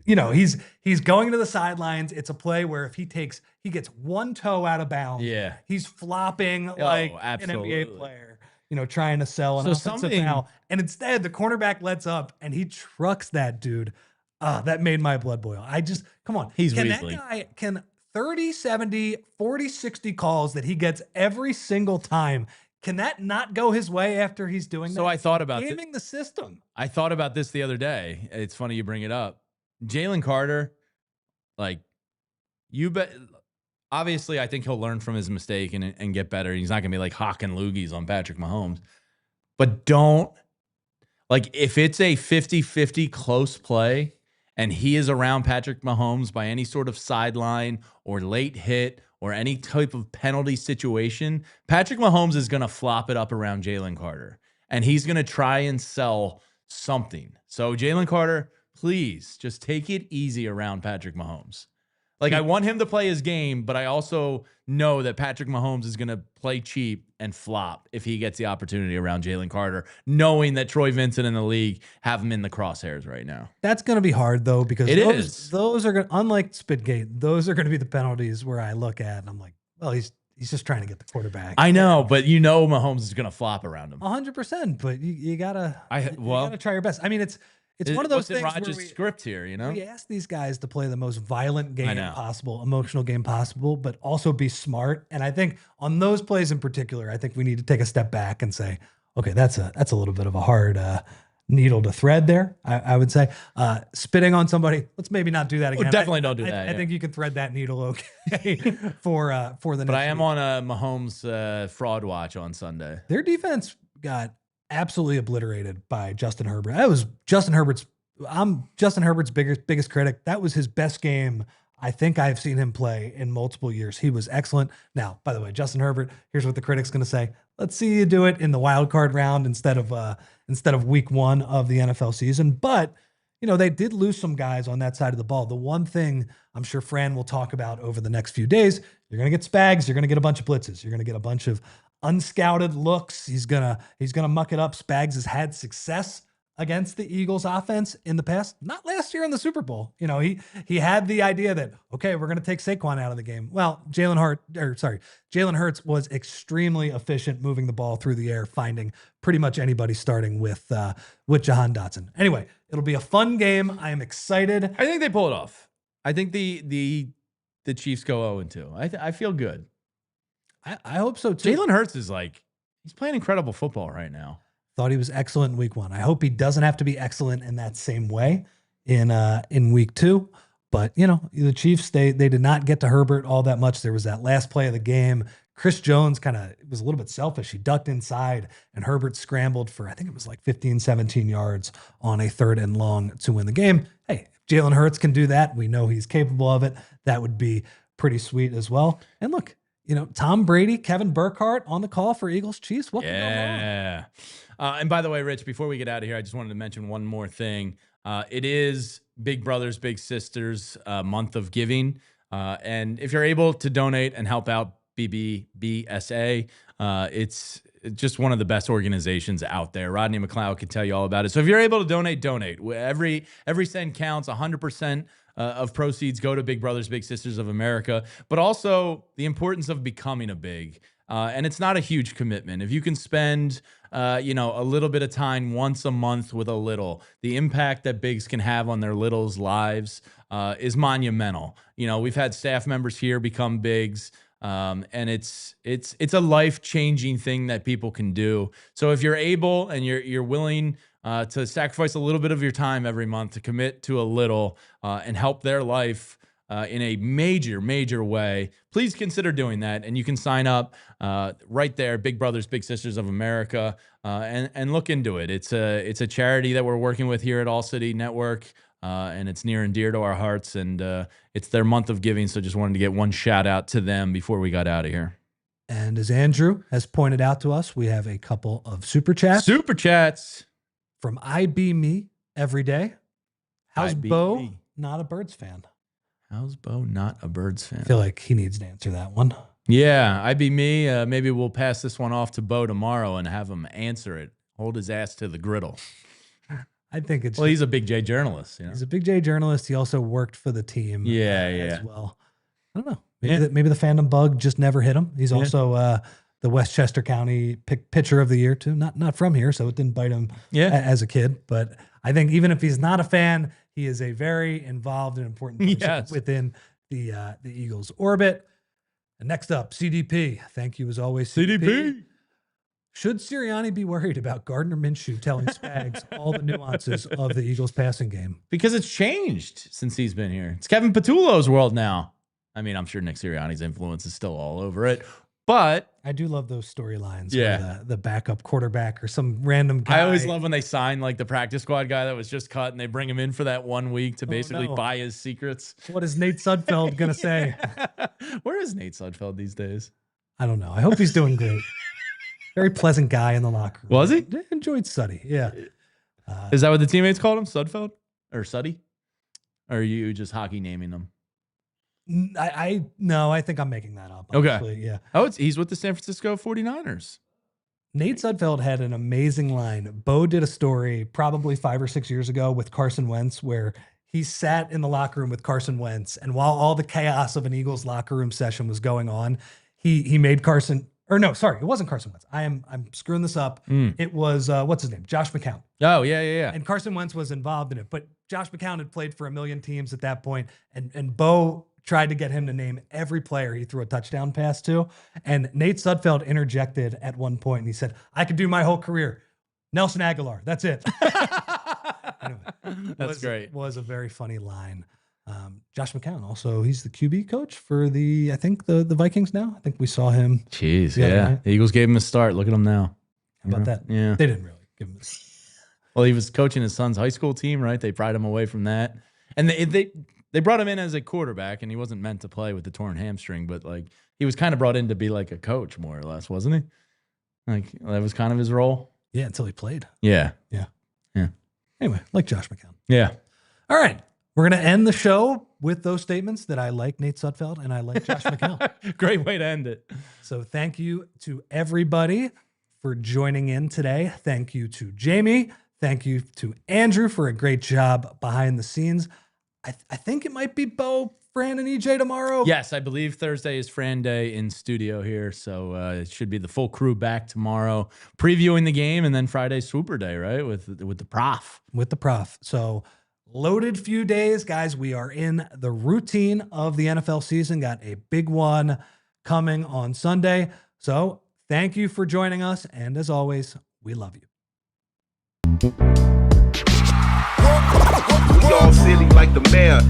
S1: You know, he's going to the sidelines. It's a play where if he gets one toe out of bounds,
S2: yeah,
S1: he's flopping like an NBA player, you know, trying to sell an offensive foul. And instead, the cornerback lets up and he trucks that dude. That made my blood boil. Come on.
S2: He's
S1: can
S2: Weasley.
S1: That guy, can 30, 70, 40, 60 calls that he gets every single time, can that not go his way after he's doing that?
S2: So I thought about
S1: gaming the system.
S2: I thought about this the other day. It's funny you bring it up. Jalen Carter, like, you bet. Obviously, I think he'll learn from his mistake and get better. He's not going to be like hawking loogies on Patrick Mahomes. But don't, like, if it's a 50-50 close play and he is around Patrick Mahomes by any sort of sideline or late hit or any type of penalty situation, Patrick Mahomes is going to flop it up around Jalen Carter. And he's going to try and sell something. So, Jalen Carter, please just take it easy around Patrick Mahomes. Like, I want him to play his game, but I also know that Patrick Mahomes is going to play cheap and flop if he gets the opportunity around Jalen Carter, knowing that Troy Vincent and the league have him in the crosshairs right now.
S1: That's going to be hard, though, because those are going to, unlike Spitgate, those are going to be the penalties where I look at and I'm like, well, he's just trying to get the quarterback.
S2: I know, but you know Mahomes is going to flop around him.
S1: 100%, but you got to try your best. I mean, it's one of those things
S2: where script here, you know?
S1: We ask these guys to play the most violent game possible, emotional game possible, but also be smart. And I think on those plays in particular, I think we need to take a step back and say, okay, that's a little bit of a hard needle to thread there. I would say spitting on somebody. Let's maybe not do that again.
S2: Definitely don't do that.
S1: I think you can thread that needle okay for the next.
S2: But I am on a Mahomes fraud watch on Sunday.
S1: Their defense got absolutely obliterated by Justin Herbert. That was Justin Herbert's. I'm Justin Herbert's biggest critic. That was his best game I think I've seen him play in multiple years. He was excellent. Now, by the way, Justin Herbert, here's what the critic's going to say. Let's see you do it in the wild card round instead of week 1 of the NFL season. But, you know, they did lose some guys on that side of the ball. The one thing I'm sure Fran will talk about over the next few days, you're going to get Spags. You're going to get a bunch of blitzes. You're going to get a bunch of unscouted looks. He's gonna muck it up. Spags has had success against the Eagles offense in the past, not last year in the Super Bowl. You know, he had the idea that, okay, we're going to take Saquon out of the game. Well, Jalen Hurts was extremely efficient moving the ball through the air, finding pretty much anybody, starting with Jahan Dotson. Anyway, it'll be a fun game. I am excited.
S2: I think they pull it off. I think the Chiefs go 0-2. I feel good.
S1: I hope so too.
S2: Jalen Hurts is he's playing incredible football right now.
S1: Thought he was excellent in week 1. I hope he doesn't have to be excellent in that same way in week 2. But, you know, the Chiefs, they did not get to Herbert all that much. There was that last play of the game. Chris Jones was a little bit selfish. He ducked inside and Herbert scrambled for, I think it was like 15, 17 yards on a 3rd and long to win the game. Hey, if Jalen Hurts can do that, we know he's capable of it. That would be pretty sweet as well. And look, you know, Tom Brady, Kevin Burkhardt on the call for Eagles Chiefs. What can go wrong?
S2: And by the way, Rich, before we get out of here, I just wanted to mention one more thing. It is Big Brothers, Big Sisters month of giving. And if you're able to donate and help out BBBSA, it's just one of the best organizations out there. Rodney McLeod can tell you all about it. So if you're able to donate. Every cent counts. 100% of proceeds go to Big Brothers, Big Sisters of America, but also the importance of becoming a big. And it's not a huge commitment. If you can spend, a little bit of time once a month with a little, the impact that bigs can have on their littles' lives is monumental. You know, we've had staff members here become bigs. And it's a life-changing thing that people can do. So if you're able and you're willing to sacrifice a little bit of your time every month to commit to a little and help their life in a major way, please consider doing that. And you can sign up right there, Big Brothers, Big Sisters of America, and look into it. It's a charity that we're working with here at All City Network. And it's near and dear to our hearts, and it's their month of giving. So just wanted to get one shout out to them before we got out of here.
S1: And as Andrew has pointed out to us, we have a couple of super chats.
S2: Super chats
S1: from IB Me every day. How's Bo
S2: me.
S1: not a Birds fan?
S2: How's Bo not a Birds fan?
S1: I feel like he needs to answer that one.
S2: Yeah, IB Me. Maybe we'll pass this one off to Bo tomorrow and have him answer it. Hold his ass to the griddle.
S1: I think it's
S2: he's a Big J journalist. You know?
S1: He's a Big J journalist. He also worked for the team. As well. I don't know. Maybe the fandom bug just never hit him. He's also the Westchester County pitcher of the year too. Not from here, so it didn't bite him as a kid. But I think even if he's not a fan, he is a very involved and important person within the Eagles orbit. And next up, CDP. Thank you as always, CDP. Should Sirianni be worried about Gardner Minshew telling Spags all the nuances of the Eagles passing game?
S2: Because it's changed since he's been here. It's Kevin Patullo's world now. I mean, I'm sure Nick Sirianni's influence is still all over it, but
S1: I do love those storylines. Yeah, the backup quarterback or some random guy.
S2: I always love when they sign like the practice squad guy that was just cut, and they bring him in for that 1 week to basically buy his secrets.
S1: What is Nate Sudfeld gonna say?
S2: Where is Nate Sudfeld these days?
S1: I don't know. I hope he's doing great. Very pleasant guy in the locker room.
S2: Was he?
S1: Enjoyed Suddy. Yeah.
S2: Is that what the teammates called him? Sudfeld or Suddy? Or are you just hockey naming them?
S1: No, I think I'm making that up.
S2: Honestly.
S1: Okay. Yeah.
S2: Oh, he's with the San Francisco 49ers.
S1: Nate Sudfeld had an amazing line. Bo did a story probably 5 or 6 years ago with Carson Wentz where he sat in the locker room with Carson Wentz. And while all the chaos of an Eagles locker room session was going on, he made Carson, or no, sorry, it wasn't Carson Wentz. I'm screwing this up. It was, what's his name? Josh McCown.
S2: Oh, yeah.
S1: And Carson Wentz was involved in it. But Josh McCown had played for a million teams at that point. And Bo tried to get him to name every player he threw a touchdown pass to. And Nate Sudfeld interjected at one point and he said, I could do my whole career. Nelson Aguilar. That's it. Anyway,
S2: that's great.
S1: Was a very funny line. Josh McCown also, he's the QB coach for I think the Vikings now. I think we saw him.
S2: Jeez, yeah. The Eagles gave him a start. Look at him now.
S1: How about that?
S2: Yeah.
S1: They didn't really give him
S2: Well, he was coaching his son's high school team, right? They pried him away from that. And they brought him in as a quarterback, and he wasn't meant to play with the torn hamstring, but like he was kind of brought in to be like a coach, more or less, wasn't he? Like that was kind of his role.
S1: Yeah, until he played.
S2: Yeah.
S1: Anyway, like Josh McCown.
S2: Yeah.
S1: All right. We're going to end the show with those statements that I like Nate Sudfeld and I like Josh McCown.
S2: Great way to end it.
S1: So thank you to everybody for joining in today. Thank you to Jamie. Thank you to Andrew for a great job behind the scenes. I think it might be Bo, Fran, and EJ tomorrow.
S2: Yes, I believe Thursday is Fran Day in studio here, so it should be the full crew back tomorrow, previewing the game, and then Friday Swooper Day, right, with the prof.
S1: With the prof. So loaded few days, guys. We are in the routine of the NFL season. Got a big one coming on Sunday. So thank you for joining us, and as always, we love you.
S6: We all silly like the mayor.